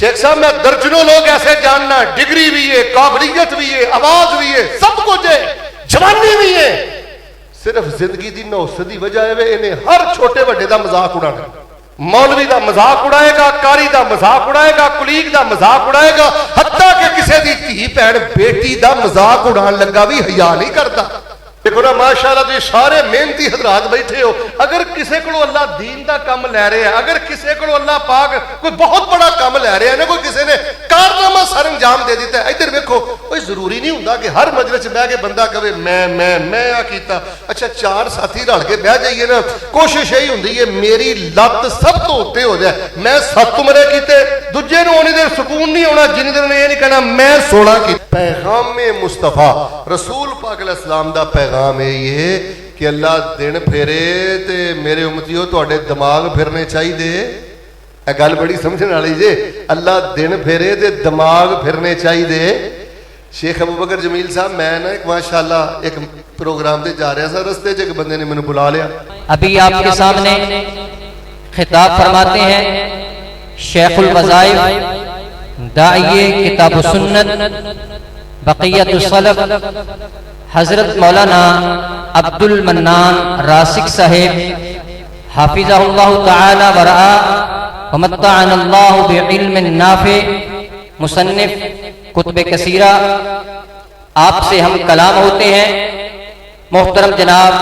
शेख साहब मैं दर्जनों लोग ऐसे जानना, डिग्री भी है, काबिलियत भी है, आवाज भी है, सब कुछ है, जवानी भी है, सिर्फ जिंदगी की नौसत की वजह है इन्हें हर छोटे बड़े का मजाक उड़ाना। मौलवी का मजाक उड़ाएगा, कारी का मजाक उड़ाएगा, कुलीग का मजाक उड़ाएगा, हत्ता कि किसी की धी भैन बेटी का मजाक उड़ान लगा भी हया नहीं करता। देखो ना माशाअल्लाह तुम सारे मेहनती हजरात बैठे हो, अगर किसी को अल्लाह दीन का काम लै रहे हैं, अगर किसी को अल्लाह पाक कोई बहुत बड़ा काम लै रहे हैं ना, कोई किसी ने कारनामा सर अंजाम दे दिता है, इधर देखो कोई जरूरी नहीं होता कि हर मजलिस बह के बंदा कहे मैं आ कीता। अच्छा चार साथी रल के बह जाइए ना, कोशिश यही होंगी है मेरी लत सब तो उत्ते हो जाए, मैं 7 उमरे कीते, दूजे नूं उन्नी देर सुकून नहीं होना जिन्नी देर ये नहीं कहना मैं 16 की। पैगाम मुस्तफा रसूल पाक अलैहि सलाम दा पैगाम है ये कि अल्लाह दिन फेरे ते मेरे उम्मतियों तुहाडे दिमाग फिरने चाहिए। यह गल बड़ी समझने वाली जे, अल्लाह दिन फेरे ते दिमाग फिरने चाहिए। शेख अबू बकर जमील साहब मैं ना एक माशाअल्लाह एक प्रोग्राम से जा रहा था, रस्ते च एक बंदे ने मैंने बुला लिया। अभी आपके सामने खिताब फरमाते हैं शेखुल वज़ाइफ दाइये किताब सुन्नत बक़ियतुस सलफ हजरत मौलाना अब्दुल मन्नान रासिक साहेब हाफिज़हुल्लाह तआला व रआ व मत्तअनल्लाहु बिइल्मिन नाफ़ि मुसन्निफ कुतुब कसीरा। आपसे हम कलाम होते हैं मोहतरम जनाब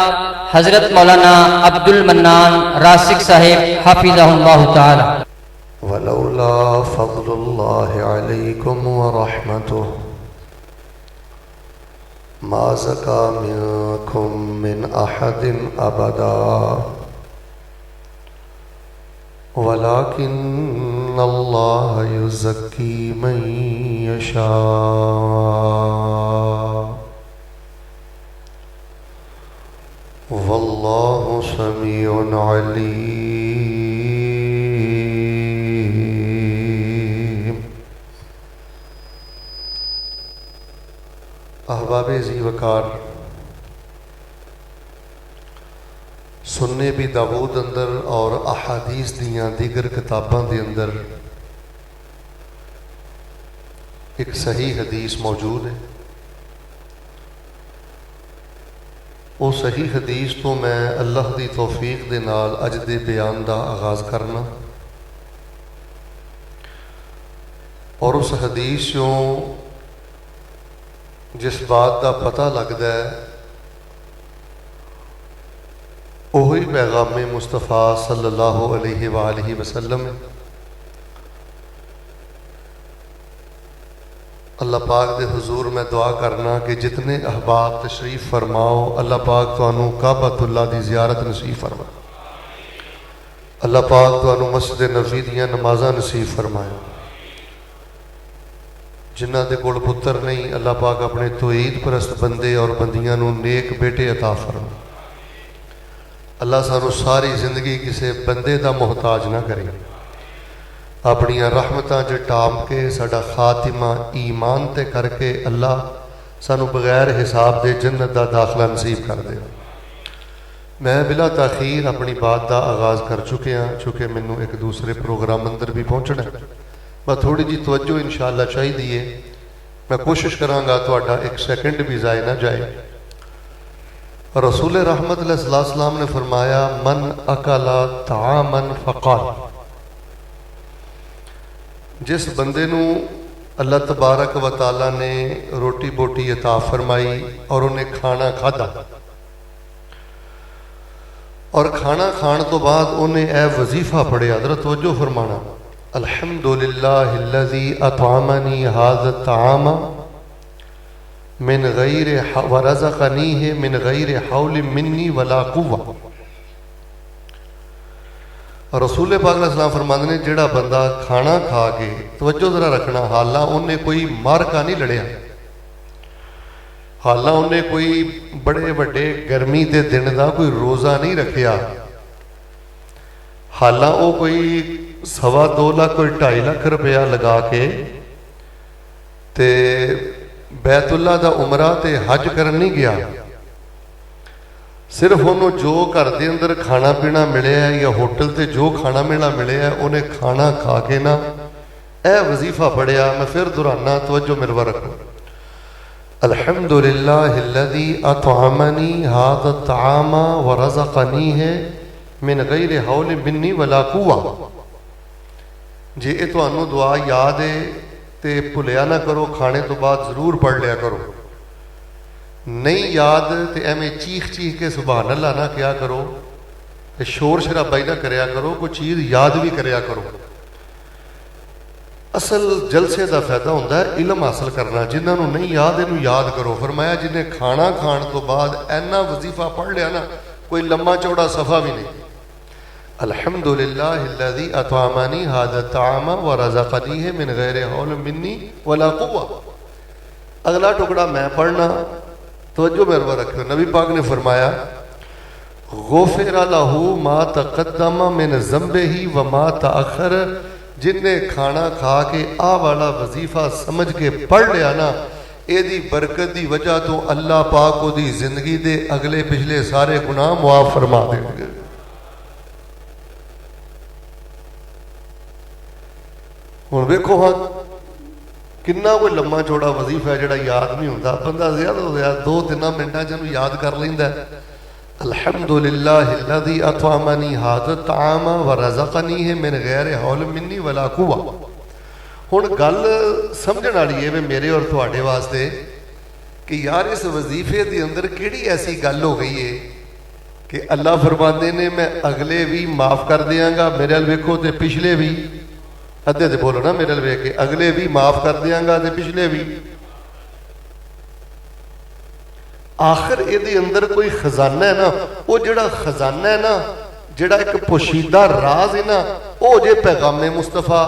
हजरत मौलाना अब्दुल मन्नान रासिक साहेब हाफिज़हुल्लाह तआला। वलौला फज़लुल्लाहि अलैकुम व रहमतुहु मा ज़का मिनकुम मिन अहदिन अबदा वलाकिन्नल्लाह युज़क्की मन यशा वल्लाहु समीउन अलीम। अहबाब जी वकार सुन्ने भी दाऊद अंदर और अहादीस दियाँ दीगर किताबों के अंदर एक सही हदीस मौजूद है। वो सही हदीस तो मैं अल्लाह की तौफीक दे नाल अज दे बयान का आगाज़ करना और उस हदीस चों जिस बात का पता लगता है वही पैगाम मुस्तफ़ा सल्लल्लाहु अलैहि वसल्लम है। अल्लाह पाक दे हुजूर मैं दुआ करना कि जितने अहबाब तशरीफ़ फरमाओ अल्लाह पाक तुहानू काबतुल्लाह दी ज़ियारत नसीब फरमा, अल्लाह पाक तुहानू मस्जिद नबवी दियां नमाज़ां नसीब फरमाए। जिन्हां दे कोल पुत्र नहीं अल्लाह पाक अपने तौहीद परस्त बंदे और बंदियां नू नेक बेटे अता फरमा। अल्लाह सानू सारी जिंदगी किसी बंदे का मोहताज ना करे, अपनियां रहमतां च टाम के साडा खातिमा ईमान ते करके अल्लाह सानू बगैर हिसाब दे जन्नत दा दाखला नसीब कर दे। मैं बिला ताखीर अपनी बात का आगाज़ कर चुके हाँ, चूँकि मैनू एक दूसरे प्रोग्राम अंदर भी पहुँचना बस थोड़ी जी तवज्जो इंशाअल्लाह चाहिए। मैं कोशिश कराँगा तुहाडा एक सेकंड भी जाए ना जाए। रसूल रहमत अलैहिस्सलाम ने फरमाया मन अकला तामन फ़क़ाल, जिस बंदे नू अल्लाह तबारक व तआला ने रोटी बोटी अता फरमाई और उन्हें खाना खाधा और खाना खाण तो बाद उन्हें ए वजीफा पढ़िया, जरा तवज्जो फरमाना, अल्हम्दुलिल्लाहिल्लज़ी अतअमनी हाज़ा तआमा मिन गैर व रज़क़नीहि मिन गैर हौल मिन्नी वला कुव्वा। रसूल पाक अलैहिस्सलाम फरमाते ने जिहड़ा बंदा खाना खा के, तवज्जो जरा रखना, हालां उन्हें कोई मारका नहीं लड़िया, हालां उन्हें कोई बड़े बड़े गर्मी के दिन का कोई रोज़ा नहीं रखिया, हालां वो कोई 2.25 लाख कोई 2.5 लाख रुपया लगा के ते बैतुल्ला दा उमरा ते हज करन नहीं गया, सिर्फ उन्होंने जो घर के अंदर खाना पीना मिले या होटल से जो खाना पीना मिले उन्हें खाना खा के ना ए वजीफा पढ़िया, मैं फिर दोहराना, तवज्जो मेरे पर रखो। अल्हम्दुलिल्लाहिल्लज़ी अतअमनी हाज़ा तआमा व रज़क़नी है मिन गैरि हौल मिन्नी वला कुव्वा। जे ये तुहानू दुआ याद है तो भुलिया ना करो, खाने तो बाद जरूर पढ़ लिया करो। नहीं याद तो एवें चीख चीख के सुभान अल्लाह ना क्या करो, शोर शराबा ही ना करया करो, कोई चीज़ याद भी करया करो। असल जलसे का फायदा होता है इलम हासिल करना। जिन्होंने नहीं याद इनू याद करो। फरमाया जिन्हें खाना खाण तो बाद इन्ना वजीफा पढ़ लिया ना, कोई लम्मा चौड़ा सफ़ा भी नहीं। अल्हम्दुलिल्लाहिल्लज़ी अतअमनी हाज़ा तआमा व रज़क़नी है मिन गैरि हौल मिन्नी वला कुव्वा। अगला टुकड़ा मैं पढ़ना, तवज्जो मेरे पर रखो। नबी पाक ने फरमाया गुफ़िर लहू मा तक़द्दम मिन ज़ंबिही व मा तअख़्ख़र। जिन्हें खाना खा के आ वाला वजीफा समझ के पढ़ लिया ना, एदी बरकत की वजह तो अल्लाह पाक ओदी जिंदगी दे अगले पिछले सारे गुनाह मुआफ फरमा देंगे। हुण वेखो हाँ किन्ना कोई लम्मा चौड़ा वजीफा है जिहड़ा याद नहीं होंदा। बंदा ज़्यादा हो गया 2-3 मिनटां च इहनूं याद कर लैंदा। अल्हम्दुलिल्लाहिल्लज़ी अतअमनी हाज़ा तआमा व रज़क़नी है मिन गैरि हौल मिन्नी वला कुव्वा। हुण गल समझण वाली है वे मेरे और तुहाडे वास्ते कि यार इस वजीफे के अंदर किहड़ी ऐसी गल हो गई है कि अल्लाह फरमाते ने मैं अगले भी माफ़ कर देंगा। मेरे अल वेखो तो पिछले भी, अद्धे तो बोलो ना मेरे अल वेख के, अगले भी माफ़ कर देंगा तो पिछले भी। आखिर ये अंदर कोई खजाना है ना, वो जड़ा खजाना है ना, जड़ा एक पोशीदा राज है ना, वो जे पैगामे मुस्तफ़ा।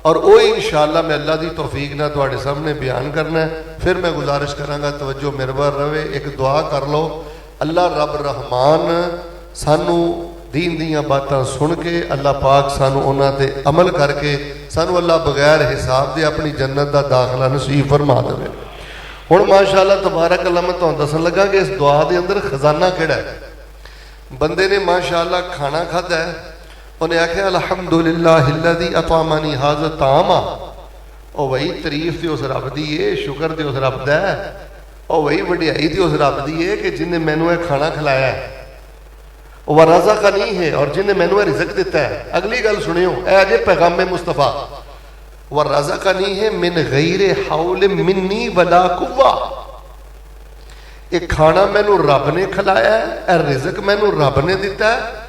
और वो इंशाअल्लाह मैं अल्लाह की तौफीक ना तुहाडे सामने बयान करना है। फिर मैं गुजारिश करांगा तवज्जो मेरे पर रहे, एक दुआ कर लो। अल्लाह रब रहमान सानू दीन दीयां बातां सुन के अल्लाह पाक सानू उन्हां ते अमल करके सानू अल्लाह बगैर हिसाब दे अपनी जन्नत दा दाखला नसीब फरमा देवे। हुण माशाअल्लाह तबारक अल्लाह मैं तुहानूं दसन लगा कि इस दुआ दे अंदर खजाना किहड़ा है। बंदे ने माशाअल्लाह खाना खाधा है, उन्हें आख्या अल्हम्दुलिल्लाहिल्लज़ी अतअमनी हाज़ा तआमा। ओ वही तारीफ ते उस रब दी है, शुक्र ते उस रब दा है, ओ वही वडियाई ते उस रब दी है कि जिन्हें मैनू यह खाना खिलाया है। व रज़क़नी है, और जिन्हें मैनू रिज़्क़ दिता है। अगली गल सुनियो, ए अजे पैगामे मुस्तफ़ा। व रज़क़नी है मिन गैरि हौल मिन्नी वला कुव्वा। एक खाना मैनू रब ने खिलाया है, रिज़्क़ मैनू रब ने दिता है।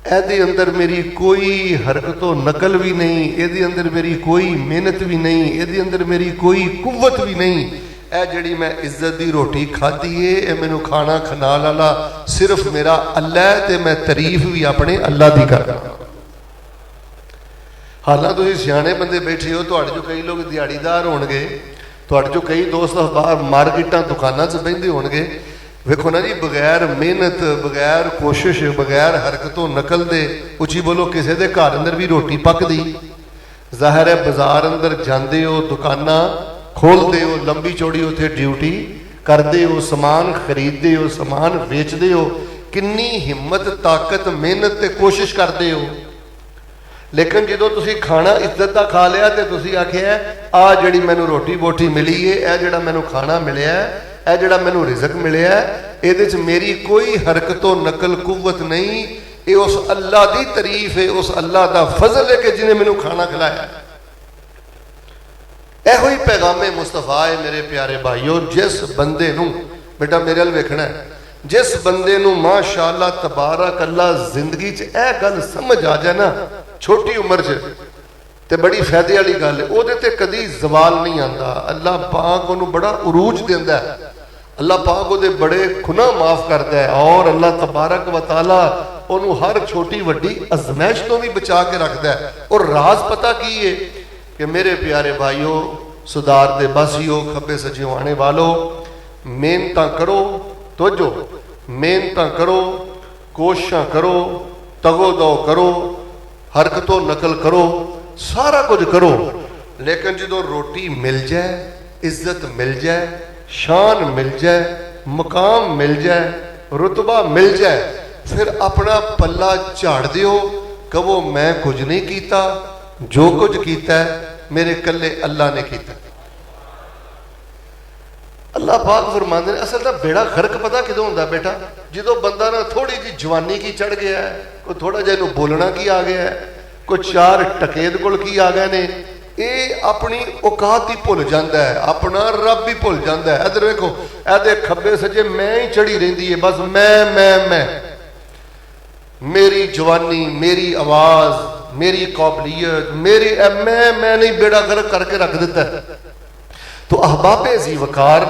ਇਹਦੇ अंदर मेरी कोई हरकतों नकल भी नहीं, ਇਹਦੇ अंदर मेरी कोई मेहनत भी नहीं, ਇਹਦੇ अंदर मेरी कोई कुव्वत भी नहीं। ਇਹ ਜਿਹੜੀ मैं इज्जत की रोटी खाधी है, ये मैनू खाना खनाल वाला सिर्फ मेरा अल्लाह है, ते मैं तारीफ भी अपने अल्लाह की करना। हालांकि तुसीं सियाणे बंदे बैठे हो, तुहाडे चों कई लोग दिहाड़ीदार होणगे, तुहाडे चों कई दोस्त बाहर मार्केटां दुकानां च बहिंदे होणगे। वेखो ना जी, बगैर मेहनत, बगैर कोशिश, बगैर हरकतों नकल दे, उची बोलो किसी के घर अंदर भी रोटी पकदी। जाहिर है बाजार अंदर जाते हो, दुकाना खोलते हो, लंबी चौड़ी उत्थे ड्यूटी करते हो, समान खरीदते हो, समान बेचते हो, किन्नी हिम्मत, ताकत, मेहनत ते कोशिश करते हो। लेकिन जो तुसी खाना इज्जत का खा लिया तो तुसी आखिया आ जिहड़ी मैनू रोटी बोटी मिली है, यह जिहड़ा मैनू खाना मिलिया है, यह जिहड़ा मैनू रिज़्क़ मिलिया है, इहदे च मेरी कोई हरकतों नकल कुव्वत नहीं। ये उस अल्लाह की तारीफ है, उस अल्लाह का फजल है कि जिन्हें मैनू खाना खिलाया। इहो ही पैगामे मुस्तफा है मेरे प्यारे भाईओ। जिस बंदे नू बेटा मेरे अल वेखना है, जिस बंदे नू माशाअल्लाह तबारक अल्लाह जिंदगी च यह गल समझ आ जाए ना, छोटी उम्र च, ते बड़ी फायदे वाली गल है, उहदे ते कदी जवाल नहीं आता। अल्लाह पाक उहनूं बड़ा उरूज दिंदा है, अल्लाह पाक उहदे बड़े गुनाह माफ करता है, और अल्लाह तबारक व तआला उहनूं हर छोटी वड्डी अजमैश तो भी बचा के रखता है। और राज पता की है कि मेरे प्यारे भाईओ, सुधार दे बासियो, खब्बे सज्जो आने वालों, मेहनत करो, तवज्जो, मेहनत करो, कोशिशां करो, तगो-दो करो, हरकतों नकल करो, सारा कुछ करो, लेकिन जो रोटी मिल जाए, इज्जत मिल जाए, शान मिल जाए, मकाम मिल जाए, रुतबा मिल जाए, फिर अपना पल्ला झाड़ दियो, कहो मैं कुछ नहीं कीता, जो कुछ कीता है मेरे कल्ले अल्लाह ने किया। अल्लाह पाक फरमाते हैं असल का बेड़ा गर्क पता किदों होंदा बेटा, जो बंदा ना थोड़ी जी जवानी की चढ़ गया है, कोई थोड़ा जिहा इहनूं बोलना की आ गया है, कोई चार टकेद कोल की आ गए ने, ये अपनी औकात ही भुल जाता है, अपना रब ही भुल जाता है। इधर वेखो ए खब्बे सज्जे मैं ही चढ़ी रही है, बस मैं मेरी जवानी, मेरी आवाज, मेरी काबलियत, मेरी मैं नहीं बेड़ा गर्क करके रख दिता है। तो अहबाबे जी वकार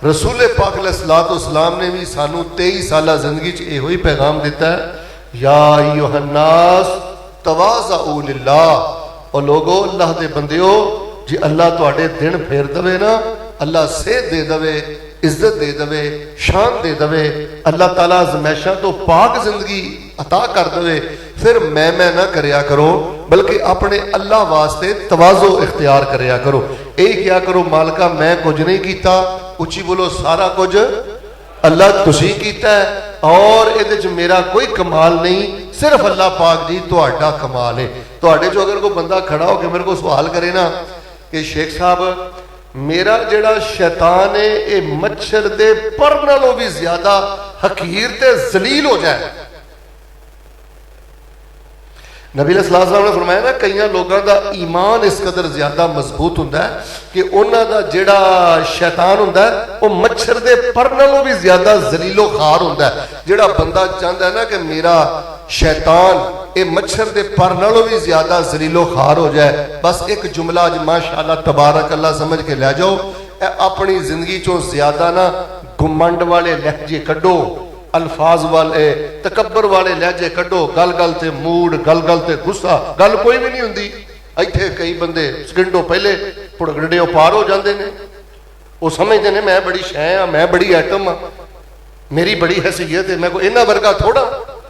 रसूल पाक अलैहिस्सलाम ने भी सानू 23 साल जिंदगी यो ही पैगाम दिता है, या अय्युहन्नास तवाज़उ लिल्लाह, और लोगो अल्लाह दे बंदियो जी अल्लाह तुहाडे दिन फेर दवे ना, अल्लाह सेहत दे दवे, इज्जत दे दवे, शान दे दवे, अल्लाह ताला अज़मैशां तो पाक जिंदगी अता कर दवे, फिर मैं ना करया करो, बल्कि अपने अल्लाह वास्ते तवाज़ो इख्तियार करया करो। यही क्या करो, मालका मैं कुछ नहीं किया, उची बोलो सारा कुछ अल्लाह तुसी कीता है, और ये मेरा कोई कमाल नहीं, सिर्फ अल्लाह पाक जी तुहाडा कमाल है। तुहाडे चो अगर कोई बंदा खड़ा होकर मेरे को सवाल करे ना कि शेख साहब मेरा जिहड़ा शैतान है ये मच्छर दे पर नालों भी ज्यादा हकीर ते जलील हो जाए। नबी सल्लल्लाहु अलैहि वसल्लम ने फरमाया ना, कई लोगों का ईमान इस कदर ज्यादा मजबूत होंदा है कि उन्हां दा जिहड़ा शैतान होंदा है वो मच्छर दे पर नालों भी ज्यादा जलीलो खार होंदा है। जिहड़ा बंदा चाहता है ना कि मेरा शैतान ये मच्छर दे पर नालों भी ज्यादा जलीलो खार हो जाए, बस एक जुमला अज माशाअल्लाह तबारक अल्लाह समझ के लै जाओ, अपनी जिंदगी चो ज्यादा ना घुमंड वाले लहजे कड्डो, अल्फाज वाले तकबर वाले लहजे कड्डो, गल गल ते मूड, गल गल ते गुस्सा, गल कोई भी नहीं हुंदी। इत्थे कई बंदे सकिंडों पहले भुड़गड़े पार हो जाते हैं, वो समझते हैं मैं बड़ी शै हाँ, मैं बड़ी आइटम हाँ, मेरी बड़ी हैसीयत है, मैं कोई इन्हां वर्गा थोड़ा।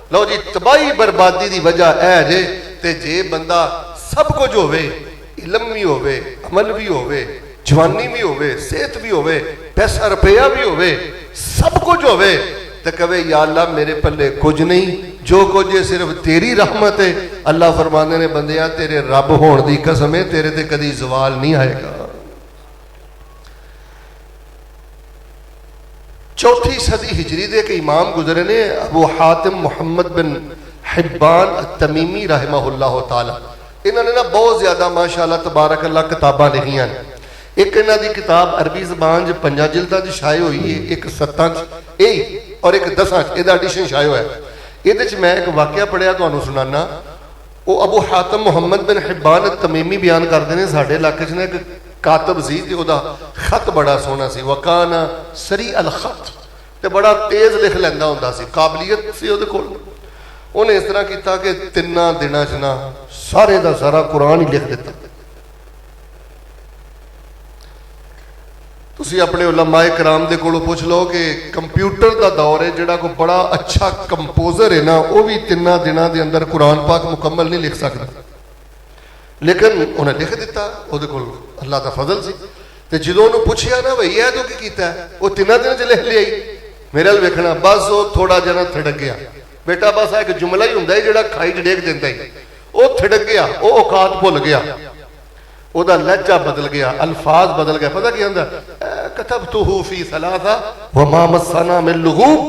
लो जी तबाही बर्बादी की वजह है जे, ते जे बंदा सब कुछ होवे, इलम भी होवे, अमल भी होवे, जवानी भी होवे, सेहत भी होवे, पैसा रुपया भी होवे, सब कुछ होवे, तो कवे या अल्लाह मेरे पल्ले कुछ नहीं, जो कुछ है सिर्फ तेरी रहमत है। अल्लाह फरमाने ने बंदियां तेरे रब होने की कसम है, तेरे ते कदी जवाल नहीं आएगा। चौथी सदी हिजरी दे एक इमाम गुजरे ने, अबू हातिम मुहम्मद बिन हिब्बान तमीमी रहमहुल्लाह ताला, इन्होंने ना बहुत ज्यादा माशाअल्लाह तबारक अल्लाह किताबां लिखियां। एक इन्हां दी किताब अरबी जबान च 5 जिल्दां च शाये हुई है, एक 7 च और एक 10 च इहदा एडिशन शाये होया है। इहदे च मैं एक वाकया पढ़िया तुहानूं सुनाना। वो अबू हातिम मुहम्मद बिन हिब्बान तमीमी बयान करते हैं, साडे इलाके च ना एक कातब सी ते ओहदा खत बड़ा सोहना सी, वकाना सरी अल खत, ते बड़ा तेज लिख लैंदा हुंदा सी, काबलियत सी ओहदे कोल। उन्हें इस तरह किया कि 3 दिनां च ना सारे दा सारा कुरान ही लिख दिता। तुसी अपने उलमाए कराम दे कोलों पुछ लो कि कंप्यूटर का दौर है, जिहड़ा कोई बड़ा अच्छा कंपोजर है ना, वो भी 3 दिनों के अंदर कुरान पाक मुकम्मल नहीं लिख सकता, लेकिन उन्हें लिख दिता। उहदे कोल अल्लाह का फजल सी। ते जदों उन्होंने पूछया ना भई यह तो की कीता है, वो 3 दिन च लिख लिया। मेरे वाल वेखना, बस वो थोड़ा जना थिड़क गया बेटा, बस एक जुमला ही हुंदा है जिहड़ा खाई च डेग दिंदा है, वो थिड़क गया, वो औकात भुल गया, ओदा लहजा बदल गया, अल्फाज बदल गया। पता की आंदा, कतबतुहु फी सलासा व मा मस्सना मिन लुगूब,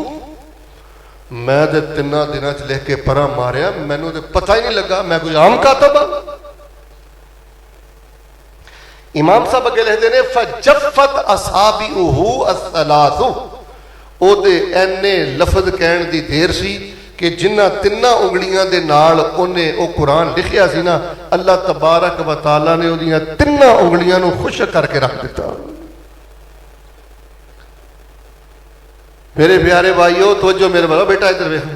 मैं ते 3 दिनों च लिख के परा मारिया, मैनू तो पता ही नहीं लगा मैं कोई आम कातब हाँ। इमाम साहब अगे लिखते हैं, फजफत असाबिउहु अस्सलासु, ओदे एने लफज कहण दी देर सी कि जिन्ना 3 उंगलियां दे नाल उन्हें वो कुरान लिखिया सी ना, अल्लाह तबारक व तआला ने ओदियां 3 उंगलियां नूं खुश्क करके रख दिता। मेरे प्यारे भाइयों तवज्जो मेरे वाला, बेटा इधर वेख,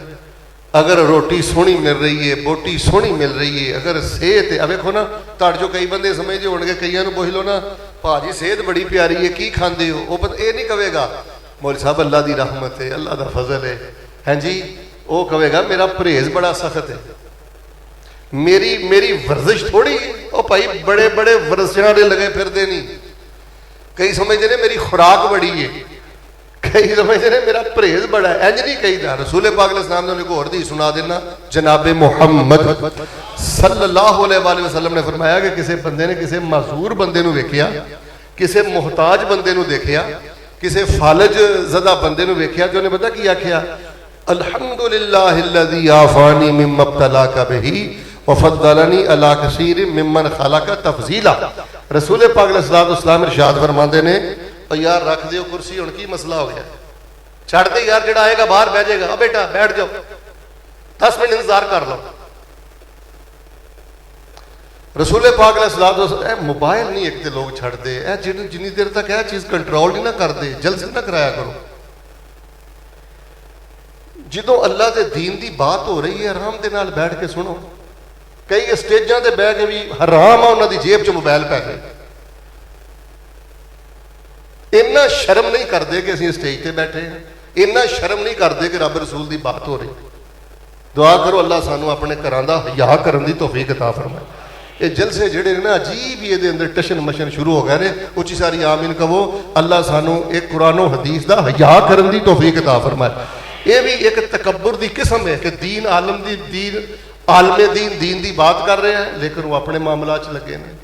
अगर रोटी सोहनी मिल रही है, बोटी सोहनी मिल रही है, अगर सेहत है, वेखो ना तुहाडे चों कई बंदे समझदे होणगे, कईयां नूं पुछ लो ना भाजी सेहत बड़ी प्यारी है की खांदे हो, वो ये नहीं कहेगा मौलवी साहब अल्लाह की रहमत है, अल्लाह का फजल है, हैं जी। वो कहेगा मेरा परहेज बड़ा सख्त है, मेरी वर्जिश थोड़ी है। ओ भाई बड़े बड़े वर्जिशां दे लगे फिरदे नहीं, कई समझते ने मेरी खुराक बड़ी है, कई समझते ने मेरा परहेज बड़ा है, इंज नहीं कहीदा। रसूल पाक अलैहिस्सलाम ने एक होर हदीस सुना देना, जनाबे मुहम्मद सल्लल्लाहु अलैहि वसल्लम ने फरमाया कि किसी बंदे ने किसी माजूर बंदे नूं वेखिया, किसी मुहताज बंदे नूं देखिया, किसी फालज ज़दा बंदे नूं वेखिया तो उन्हें पता की आखिया, अल्हम्दुलिल्लाहिल्लज़ी आफानी मिम्मा इब्तलाका बिही व फद्दलनी अला कसीर मिम्मन खलका तफजीला। रसूल पाक अलैहिस्सलाम इरशाद फरमाते ने, यार रख दियो कुर्सी, हुण की मसला हो गया, छड़ दे यार, जड़ा आएगा बाहर बह जाएगा, अब बेटा बैठ जाओ, 10 मिनट इंतजार कर लो। रसूल पाक अलैहिस्सलाम मोबाइल नहीं एक तो लोग छड़ते, जिन्नी देर तक यह चीज कंट्रोल नहीं ना करते, जल्दी ना कराया करो। जो अल्लाह के दीन की बात हो रही है, आराम के नाल बैठ के सुनो। कई स्टेजा से बह के भी हराम आ उन्होंने जेब च मोबाइल पै गए, इन्ना शर्म नहीं करते कि असं स्टेज पर बैठे हैं, इन्ना शर्म नहीं करते कि रब रसूल की बात हो रही। दुआ करो अल्लाह सानू अपने घरों का हया करने की तौफीक अता फरमाए। ये जलसे जेडे ना अजीब ही ये अंदर टशन मशन शुरू हो गए ने, उची सारी आमीन कहो। अल्लाह सानू एक कुरानो हदीस का हया करने की तौफीक अता फरमाए। ये भी एक तकब्बुर की किस्म है कि दीन आलम दी दीन आलमे दीन की बात कर रहे हैं, लेकिन वो अपने मामला च लगे ने।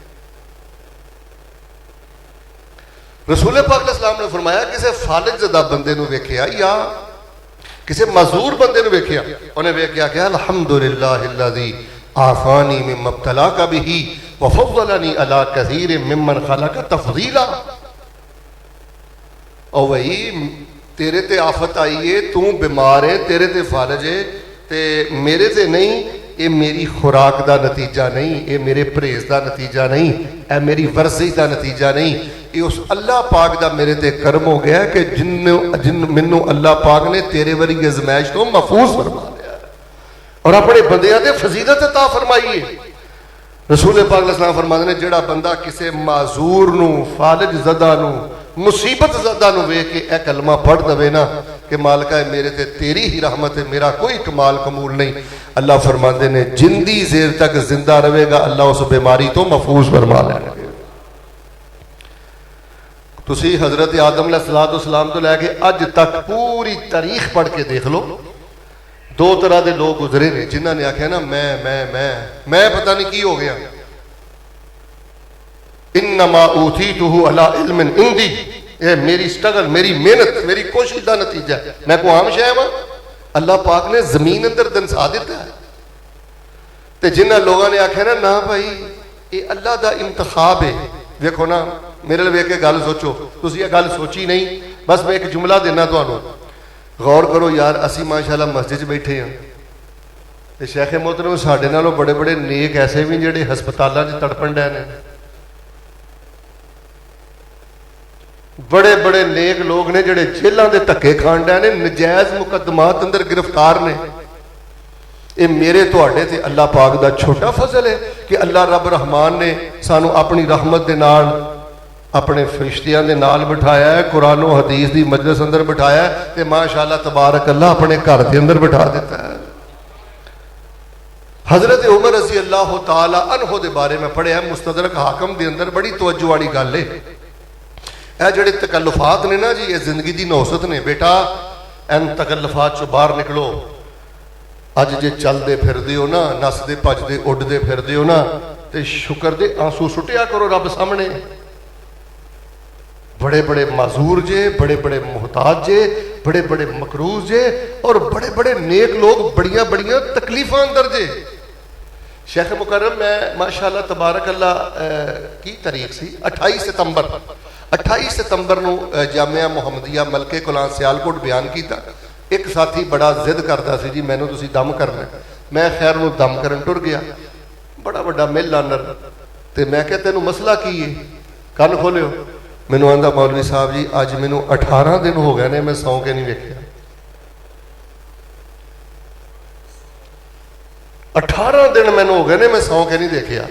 रसूल पाक अलैहिस्सलाम ने फरमाया किसी फालिज ज़दा बंदे नूं वेखिया या किसी मजूर बंदे नूं वेखिया, उन्हें वेख के आख्या अल्हम्दुलिल्लाहिल्लज़ी आफानी मिम्मा इब्तलाका बिही व फद्दलनी अला कसीर मिम्मन खलका तफजीला। ओ भाई तेरे ते आफत आई है, तू बीमार है, तेरे ते फालज है, ते मेरे ते नहीं, ये मेरी खुराक का नतीजा नहीं, ये मेरे परहेज का नतीजा नहीं, ये मेरी वर्जी का नतीजा नहीं, ये उस अल्लाह पाक का मेरे ते कर्म हो गया कि जिन मैनू अल्लाह पाक ने तेरे वरी अजमैश तो महफूज फरमा लिया और अपने बंदियां ते फजीलत अता फरमाई है। रसूल पाक अलैहिस्सलाम फरमाते ने, जेड़ा बंदा किसी माजूर नू, फालिज ज़दा नू, मुसीबत ज़दा नू वेख के यह कलमा पढ़ दवे ना कि मालिका मेरे ते तेरी ही रहमत है, मेरा कोई कमाल कमूल नहीं, अल्लाह फरमाते ने जिंदी देर तक जिंदा रहेगा अल्लाह उस बीमारी तो महफूज फरमा लेगा। तुसी हजरत आदम अलैहिस्सलाम तो लैके अज तक पूरी तारीख पढ़ के देख लो, दो तरह के लोग गुजरे ने जिन्होंने आख्या ना मैं पता नहीं की हो गया, इन्नमा ऊतीतुहु अला इल्मिन इंदी, ये मेरी स्ट्रगल, मेरी मेहनत, मेरी कोशिश का नतीजा है, मैं को आम शै वां, अल्लाह पाक ने जमीन अंदर दनसा दिता है। तो जिन्होंने लोगों ने आख्या ना भाई ये अल्लाह का इंतखाब है, देखो ना मेरे लिए वेख के गल सोचो, तुसी ये गल सोची नहीं, बस मैं एक जुमला देना तुहानू, गौर करो यार। असी माशाअल्लाह मस्जिद बैठे हैं तो शेख मोहतरम साडे नालों बड़े बड़े नेक ऐसे भी जिहड़े हस्पतालों च तड़पण डे ने, बड़े बड़े नेक लोग ने जिहड़े जेलों के धक्के खाण डे ने, नजायज़ मुकदमात अंदर गिरफ्तार ने। ये मेरे तुहाडे ते अल्लाह पाक दा छोटा फजल है कि अल्लाह रब रहमान ने सानू अपनी रहमत दे नाल अपने फरिश्तियां दे नाल बिठाया है, कुरान और हदीस की मजलिस अंदर बिठाया है, ते माशाअल्लाह तबारक अल्लाह अपने घर के अंदर बिठा दिता है। हजरत उमर रज़ी अल्लाह तआला अन्हु दे बारे में पढ़िया मुस्तदरक हाकम दे अंदर, बड़ी तवज्जो वाली गल है। यह जिहड़े तकल्लुफात ने ना जी, ये जिंदगी की नौसत ने, बेटा इन तकल्लुफात चो बाहर निकलो। अज जे चलते फिरदे हो ना, नसदे भजदे उडदे फिरदे हो ना, तो शुक्र दे आंसू सुटिया करो रब सामने। बड़े बड़े माजूर जे, बड़े बड़े मुहताज जे, बड़े बड़े मकरूज जे, और बड़े बड़े नेक लोग बड़िया बड़िया तकलीफा अंदर जे। शेख मुकर्रम मैं माशाअल्लाह तबारक अल्लाह की तारीख सी 28 सितंबर नू जामिया मुहम्मदिया मलके कुलान सियालकोट बयान किया। एक साथी बड़ा जिद करता सी जी मैनू तुसी दम करना, मैं खैर नू दम करन टुर गया, बड़ा बड़ा मिल लानर, तो मैं क्या तेनू मसला की है, कन खोलियो। मैनू आंदा मौलवी साहब जी अज मैनू 18 दिन हो गए ने, मैं सौ के नहीं वेखिया, 18 दिन मैनू हो गए ने, मैं सौ के नहीं देखिया।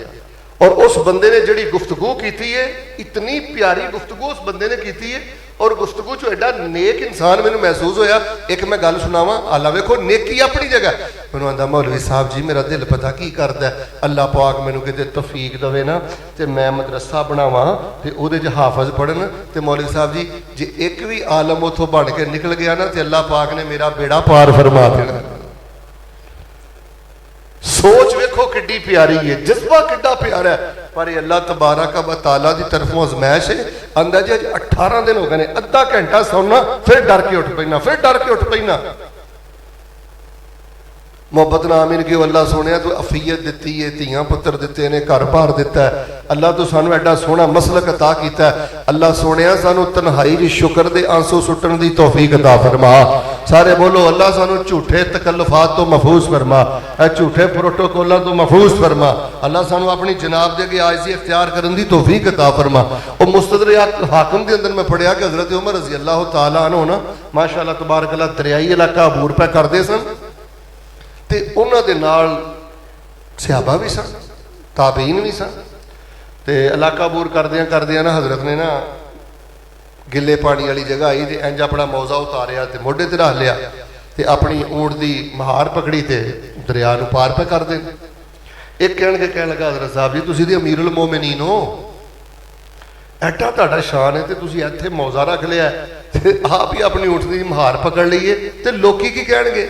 और उस बंदे ने जिहड़ी गुफ्तगू की है, इतनी प्यारी गुफ्तगू उस बंदे ने की है, और गुफ्तगू चो एडा नेक इंसान मैनू महसूस होया। एक मैं गल सुनावा, आला वेखो नेकी अपनी जगह। मैनू आंदा मौलवी साहब जी मेरा दिल पता की करदा, अल्लाह पाक मैनू किते तौफीक दवे ना ते मैं मदरसा बनावा ते उहदे च हाफज पढ़न, ते मौलवी साहब जी जे एक भी आलम उथों बन के निकल गया ना ते अल्लाह पाक ने मेरा बेड़ा पार फरमा देना। सोच वेखो किड्डी प्यारी है, जज्बा किड्डा प्यारा है। पर अल्लाह तबारक व तआला की तरफों अजमैश है। आंदा जी अज 18 दिन हो गए, अद्धा घंटा सोना फिर डर के उठ पैना, फिर डर के उठ पैना। मुहब्बत नाम इन क्यों अल्लाह सोने तू अफीयत दी है, धियां पुत्र दिते ने, घर बार दिता है। अल्लाह तू सानू एडा सोहना मसलक अता किया है। अल्लाह सोने सानू तन्हाई च शुक्र दे आंसू सुटन की तौफीक अता फरमा। सारे बोलो अल्लाह सानू झूठे तकल्लुफात तो महफूज फरमा, झूठे प्रोटोकोलों तो महफूज फरमा। अल्लाह सानू अपनी जनाब दे अगे आजिज़ी इख्तियार करने की तौफीक अता फरमा। और मुस्तदरक हाकिम के अंदर मैं पढ़िया कि हज़रत उमर रज़ी अल्लाह तआला अन्हु ना माशाअल्लाह तबारक अल्लाह दरियाई इलाका अबूर पे करते सन, ते उन्हां दे नाल सहाबा भी सन, ताबीन भी सन। ते इलाका अबूर करदियां करदियां ना हज़रत ने ना गिले पानी वाली जगह आई, तो इंज अपना मौजा उतारिया, तो मोढे ते रख लिया, तो अपनी ऊंट की महार पकड़ी, तो दरिया नूं पार पे कर दे। एक कहन लगा हज़रत साहब जी तुसीं ते अमीरुल मोमिनीन हो, एडा तुहाडा शान है, तो तुसीं इत्थे मौजा रख लिया, ते आप ही अपनी ऊंट की महार पकड़ लीए, तो लोकी की कहणगे।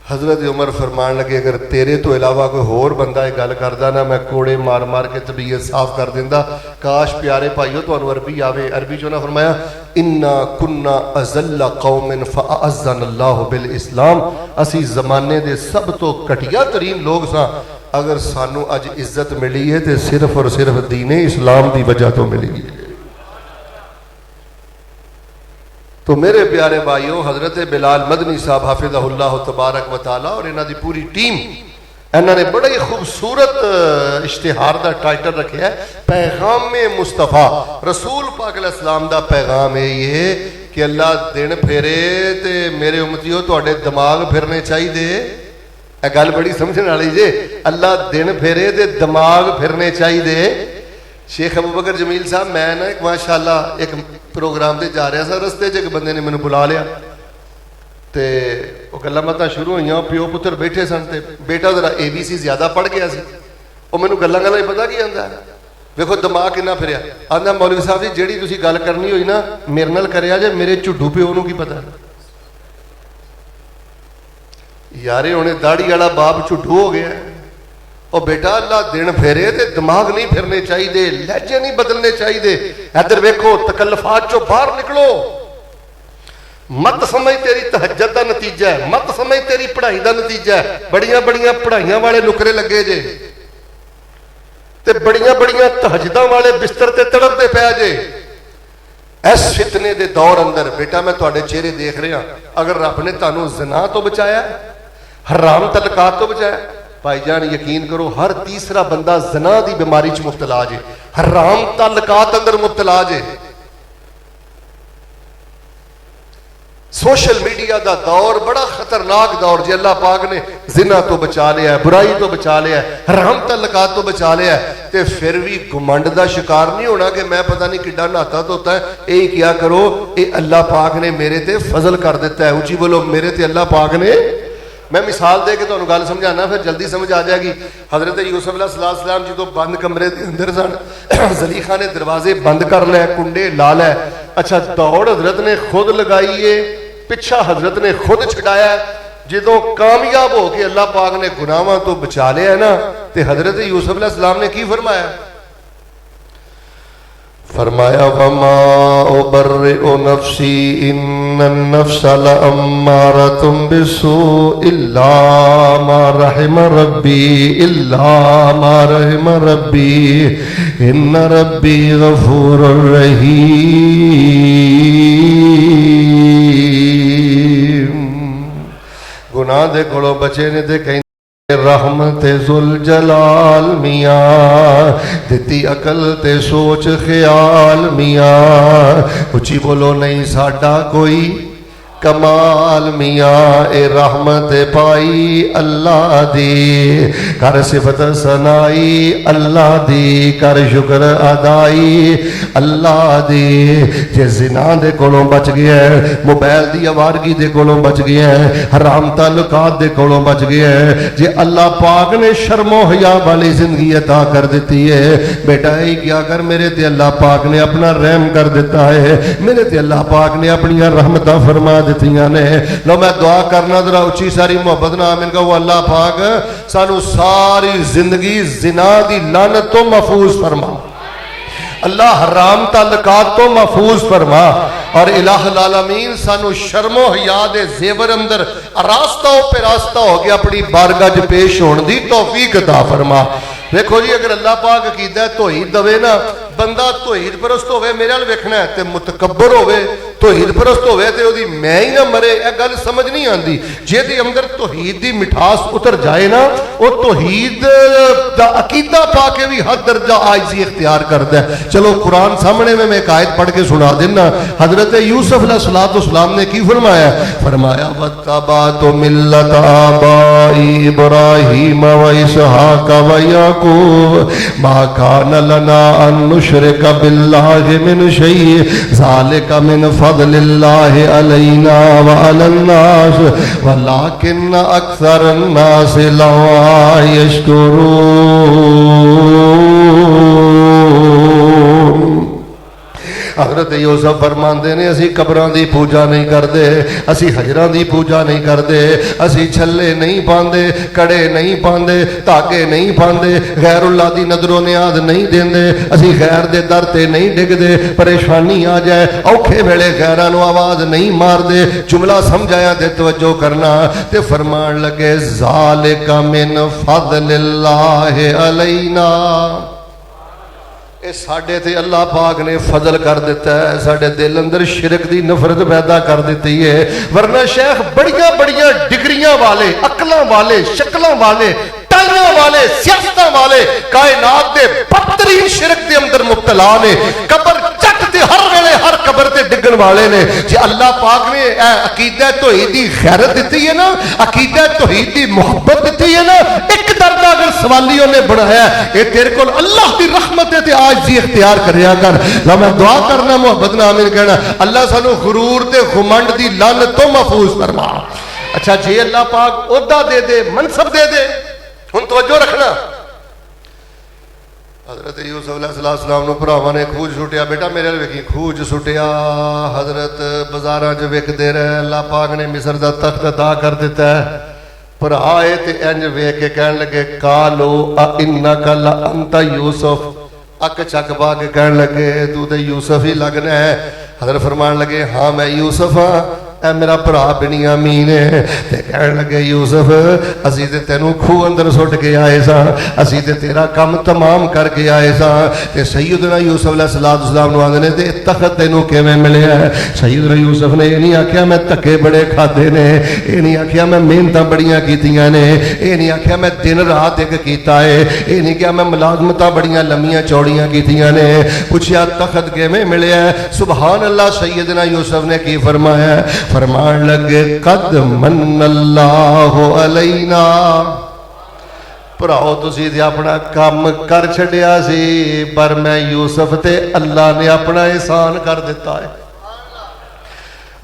हज़रत उमर फरमान लगे अगर तेरे तो इलावा कोई होर बंदा यह गल करदा ना मैं कोड़े मार मार के तबीयत साफ कर दिंदा। काश प्यारे भाईओ तुहानू अरबी आवे। अरबी चो ना फरमाया इन्ना कुन्ना अज़ल्ला कौमिन फ़अअज़्ज़नल्लाहु बिल इस्लाम, असी जमाने दे सब तो घटिया तरीन लोग सां, अगर सानू अज इज्जत मिली है तो सिर्फ और सिर्फ दीने इस्लाम की वजह तो मिली है। तो मेरे प्यारे भाइयों हज़रत बिलाल मदनी साहब हाफिज़हुल्लाह तबारक व तआला और इन्हां दी पूरी टीम, इन्होंने बड़ा ही खूबसूरत इश्तिहार का टाइटल रखे है पैगाम मुस्तफ़ा। रसूल पाक अलैहिस्सलाम दा पैगाम है ये कि अल्लाह दिन फेरे तो मेरे उम्मतियों तुहाडे दिमाग फिरने चाहिए। यह गल बड़ी समझने वाली जे, अल्लाह दिन फेरे तो दिमाग फिरने चाहिए। शेख अबू बकर जमील साहब मैं ना एक माशाअल्लाह एक प्रोग्राम से जा रहा था, रस्ते च एक बंदे ने मैंने बुला लिया, तो गल्लां बातां शुरू हुई, प्यो पुत्र बैठे सन, ते बेटा जरा ABC ज्यादा पढ़ गया सी, वो मैनूं गल्लां गल्लां पता की आंदा वेखो दिमाग कितना फिरिया। आंदा मौलवी साहब जी जिहड़ी तुसीं गल करनी होई ना मेरे नाल करिया जे, मेरे झुड्डू प्यो नूं की पता यारे हुणे दाढ़ी वाला बाप झुड्डू हो गया। और बेटा अल्लाह दिन फेरे तो दिमाग नहीं फिरने चाहिए, लहजे नहीं बदलने चाहिए। इधर वेखो तकल्लुफात चो बाहर निकलो, मत समझ तेरी तहज्जुद का नतीजा है, मत समझ तेरी पढ़ाई का नतीजा है। बड़िया बड़िया पढ़ाइयां वाले नुकरे लगे जे, ते बड़िया बड़िया तहज्जुदां वाले बिस्तर ते तड़पते पै जे। इस फितने के दौर अंदर बेटा मैं तुहाडे चेहरे देख रहा, अगर रब ने तुहानूं ज़िना तो बचाया, हराम तलकात तो बचाया, भाईजान यकीन करो हर तीसरा बंदा ज़िना की बीमारी च मुब्तला जे, हराम तलकात अंदर मुब्तला जे। सोशल मीडिया का दौर बड़ा खतरनाक दौर जे। अल्लाह पाक ने ज़िना तो बचा लिया, बुराई तो बचा लिया, हराम तलकात तो बचा लिया, ते फिर भी घुमंड का शिकार नहीं होना कि मैं पता नहीं किड्डा नहाता धोता है। यही क्या करो, ये अल्लाह पाक ने मेरे ते फजल कर दिता है। उची बोलो मेरे ते अल्लाह पाक ने। मैं मिसाल दे के तुहानूं गल समझाना फिर जल्दी समझ आ जाएगी। हज़रत यूसुफ अलैहिस्सलाम जो बंद कमरे के अंदर सन, ज़लीखा ने दरवाजे बंद कर लै, कुंडे ला लै। अच्छा दौड़ हज़रत ने खुद लगाई है, पिछा हज़रत ने खुद छड़ाया। जो कामयाब हो के अल्लाह पाक ने गुनाहों तो बचा लिया है ना, तो हज़रत यूसुफ अलैहिस्सलाम ने की फरमाया, फरमाया वमा उबर्रिउ नफ्सी इन्नन नफ्सा लअम्मारतुम बिस्सू इल्ला मा रहिम रब्बी इल्ला मा रहिम रब्बी इन्न रब्बी गफूरुर रहीम। गुनाह दे कोलों बचे ने ते कहीं रहमत जुल जलाल मियाँ दिती अकल ते सोच ख्याल मियाँ। उची बोलो नहीं साडा कोई कमाल मियाँ ए रहमत पाई अल्लाह दी, कर सिफत सनाई अल्लाह दी, कर शुक्र अदाई अल्लाह दी। जे जिना दे कोलों बच गया है, मोबाइल दी आवारगी दे कोलों बच गया है, हराम ताल्लुकात दे कोलों बच गया है, जे अल्लाह पाक ने शर्मो हया वाली जिंदगी अता कर दी है, बेटा ही क्या कर, मेरे ते अल्लाह पाक ने अपना रहम कर दिता है, मेरे ते अल्लाह पाक ने अपनी रहमतां फरमा दित्तियां ने। लो मैं दुआ करना जरा उच्ची सारी मोहब्बत ना आमीन कहो, अल्लाह पाक सानू सारी जिंदगी जिना दी लानत तो महफूज फरमा, अल्लाह हराम ताल्लुकात तो महफूज फरमा, और इलाहुल आलमीन सानू शर्मो हया दे जेवर अंदर रास्ता पे रास्ता हो गया अपनी बारगाह च पेश होने दी तौफीक अता फरमा। देखो जी, अगर अल्लाह पाक कीदा तौहीद दवे ना, बंदा तौहीद परस्त होवे, मेरे वाल वेखना है, ते मुतकब्बर होवे, तौहीद परस्त होवे ते ओदी मैं ही ना मरे, यह गल समझ नहीं आती। जेदे अंदर तौहीद दी मिठास उतर जाए ना, वो तौहीद दा अकीदा पाके भी हद दर्जा आजिज़ी इख्तियार करता है। चलो कुरान सामने में मैं एक आयत पढ़ के सुना देना। हजरत यूसुफ अलैहिस्सलाम ने की फरमाया, फरमाया वत्तबातु मिल्लत आबाई इब्राहीम व इसहाक व याकूब मा कान लना अन नुशरिका बिल्लाहि मिन शै ज़ालिका मिन फज़लिल्लाहि अलैना व अलन नास वलाकिन अक्सरन नास ला यशकुरून। हजरत यूसुफ फरमाते ने, असी कबरां दी पूजा नहीं करते, असी हजरां दी पूजा नहीं करते, असी छल्ले नहीं पाते, कड़े नहीं पाते, धागे नहीं पाते, गैरुल्लाह दी नजरों नियाद नहीं देंदे, असी गैर दे दर ते नहीं डिगदे, परेशानी आ जाए औखे वेले गैरां नूं आवाज नहीं मारदे। जुमला समझाया ते तवज्जो करना, ते फरमान लगे ज़ालिका मिन फज़लिल्लाहि अलैना, साडे ते अल्लाह पाक ने फजल कर दिता है, साडे दिल अंदर शिरक दी नफरत पैदा कर दी है। वरना शेख बड़िया बड़िया डिग्रियां वाले, अकलों वाले, शक्लों वाले, टाइयों वाले, सियासतों वाले कायनात दे बदतरीन शिरक दे अंदर मुब्तला ने, कबर चट ते हर वेले हर कबर ते डिगण वाले ने। जे अल्लाह पाक ने अकीदा तौहीद दी गैरत दी है ना, अकीदा तौहीद दी मोहब्बत दी है ना, एक दर्जा अगर सवालियों ने बढ़ाया, ये तेरे को अल्लाह की रहमत है, आजिज़ी इख्तियार करया कर। ला मैं दुआ करना, मोहब्बत ना आमीन कहना, अल्लाह सानू गुरूर ते घुमंड दी लानत तो महफूज फरमा। अच्छा, जे अल्लाह पाक ओहदा दे दे, मनसब दे दे, हुण तवज्जो रखना। हजरत यूसुफ अलैहिस्सलाम नूं भरावां ने खूज सुटिया, बेटा मेरे अल वेखी खूज सुटिया, हजरत बाजारां च विकदे रहे, अल्लाह पाक ने मिस्र दा तख्त अता कर दिता है। भरा आए ते इंज वेख के कहन लगे कालो आ इन्नका ला अंता यूसुफ, अक चक पा के कहन लगे तू तो यूसुफ ही लगना है। हजरत फरमान लगे हाँ मैं यूसुफ हाँ, ऐ मेरा भरा बिनियामीन है। ते कहन लगे यूसुफ असी ते तेनू खूह अंदर सुट के आए सा, असी ते तेरा काम तमाम करके आए सा। ते सैयदना यूसुफ अलैहिस्सलाम नूं आंदे ने ते तख्त तेनू किवें मिलिया है? सैयदना यूसुफ ने ये नहीं आख्या मैं धक्के बड़े खाधे ने, ये नहीं आख्या मैं मेहनतां बड़ियां कीतियां ने, ये नहीं आख्या मैं दिन रात एक कीता है, ये नहीं कहा मैं मुलाजमतां बड़ियां लम्मियां चौड़ियां कीतियां ने। पुछया तख्त किवें मिलिया? सुभान अल्लाह, सैयदना यूसुफ ने की फरमाया? फरमान लगे कद मन्नल्लाहु अलैना, भराओ तुसी ते अपना काम कर छड्या सी, पर मैं यूसुफ ते अल्लाह ने अपना एहसान कर दिता है।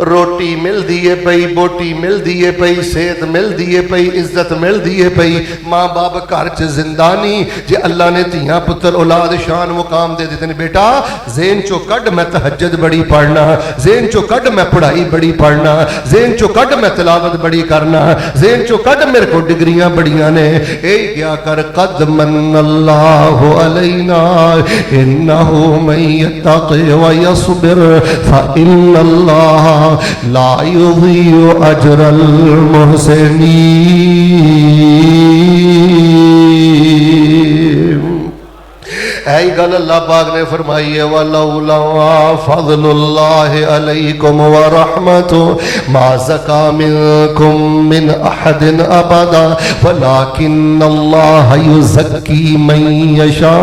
रोटी मिलती है पई, बोटी मिलती है पई, सेहत मिलती है पई, इज्जत मिलती है पई, माँ बाप घर च जिंदा नहीं। जे अल्लाह ने धियां पुत्र औलाद शान मुकाम दे दिते ने, बेटा ज़हन चो कड मैं तहज्जुद बड़ी पढ़ना, ज़हन चो कड मैं पढ़ाई बड़ी पढ़ना, ज़हन चो कड मैं तिलावत बड़ी करना, ज़हन चो कड मेरे को डिग्रियां बड़ियां ने। ए क्या कर कद मन्नल्लाहु अलैना इन्नहु मन यत्तक़ि व यस्बिर फ इन्नल्लाह ला युज़ीउ अजरल मुहसिनीन। ऐ गल अल्लाह पाक ने फरमाई है वलौला फज़लुल्लाहि अलैकुम व रहमतुहु मा ज़का मिनकुम मिन अहदिन अबदा वलाकिन्नल्लाह युज़क्की मन यशा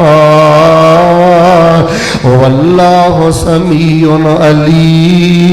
वल्लाहु समीउन अलीम।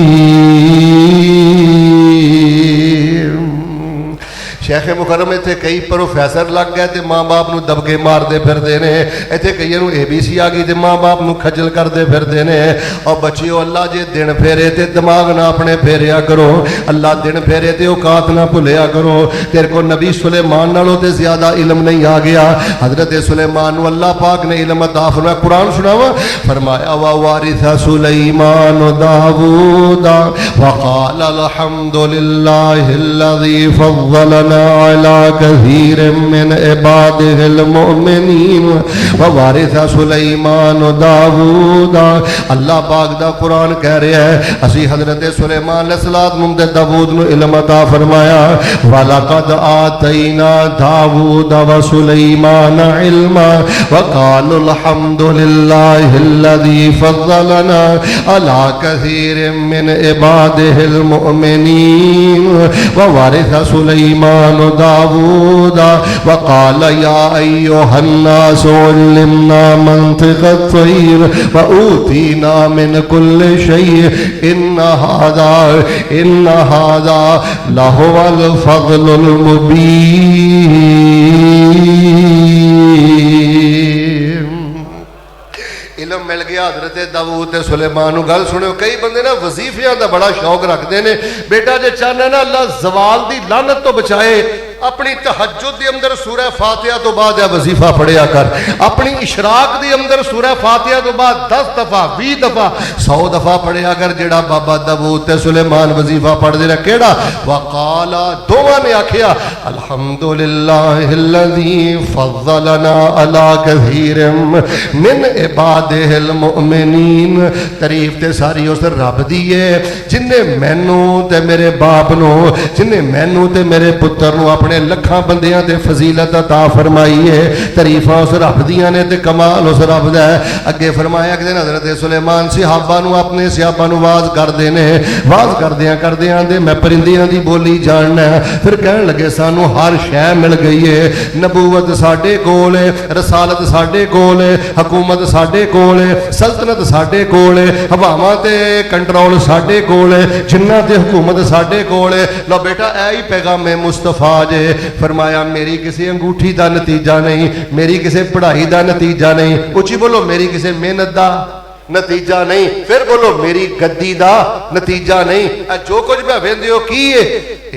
शेख मुकरम इतने कई प्रोफैसर लग गए तो माँ बाप को दबके मारते फिरते हैं, इतने कई ABC आ गई तो माँ बाप को खजल करते फिरते हैं। और बच्चियों अल्लाह जे दिन फेरे तो दिमाग ना अपने फेरिया करो, अल्लाह दिन फेरे तो औकात ना भुलिया करो। तेरे को नबी सुलेमान नालों ते ज्यादा इल्म नहीं आ गया। हजरत सुलेमान को अल्लाह पाक ने इल्म अता फरमाया। कुरान सुनावा, फरमाया वा वारिसा सुलेमान दाऊदा वक़ाल अल्हम्दुलिल्लाहिल्लज़ी फज़्ज़लना अला कसीरिम मिन इबादिहिल मुमिनीन व वारिसा सुलेमान दाऊदा। अल्लाह पाक दा कुरान कह रहा है असी हजरत सुलेमान अलैहिस्सलाम दे दाऊद नु इल्म अता फरमाया। वलक़द आतैना दाऊद व सुलेमान इल्मा वक़ालु अल्हम्दुलिल्लाहिल्लज़ी फज़्ज़लना अला कसीरिम मिन इबादिहिल मुमिनीन व वारिसा सुलेमान दाऊद वक़ाल या अय्युहन नास उल्लिमना मंतिक़त तैर व ऊतीना मिन कुल्लि शै इन्ना हादा लहुवल फज़लुल मुबीन। इलम मिल गया हजरत दाऊद ते सुलेमान। गल सुनियो, कई बंदे ना वजीफियां का बड़ा शौक रखते हैं। बेटा जे चाहना ना अल्लाह जवाल की लानत तो बचाए, अपनी तहज्जुद के अंदर सूरह फातिहा तो बाद यह वजीफा पढ़िया कर। अपनी इशराक के अंदर सूरह फातिहा तो बाद 10 दफा 20 दफा 100 दफा पढ़िया कर। जेड़ा बाबा दाऊद ते सुलेमान वजीफा पढ़ते रहे केड़ा वक़ाला, दोवां ने आखिया अल्हम्दुलिल्लाहिल्लज़ी फज़्ज़लना अला कसीरिम मिन इबादिहिल मुमिनीन। तारीफ ते सारी उस रब दी है जिन्हें मैनू ते मेरे बाप नो, जिन्हें मैनू ते मेरे पुत्र नो अपने लखा बंदियां ते फजीलत अता फरमाई है। तारीफां उस रब दियां ने ते कमाल उस रब दा है। अगे फरमाया कि हजरत सुलेमान सहाबा नू अपने सहाबा नू वाज करदे ने। वाज करदियां करदियां दे मैं परिंदियां दी बोली जानना है। फिर कहन लगे सानू हर शै मिल गई है, नबूवत साडे कोल है, रसालत साडे कोल है, हुकूमत साडे कोल है, सल्तनत साडे कोल है, हवावां ते कंट्रोल साडे कोल है, जिन्ना ते हुकूमत साडे कोल है। लो बेटा ऐ ही पैगाम मुस्तफा जे। फरमाया मेरी किसी अंगूठी का नतीजा नहीं, मेरी किसी पढ़ाई का नतीजा नहीं, उची बोलो मेरी किसी मेहनत का नतीजा नहीं, फिर बोलो मेरी गद्दी का नतीजा नहीं। जो कुछ मैं वेंदे हो की है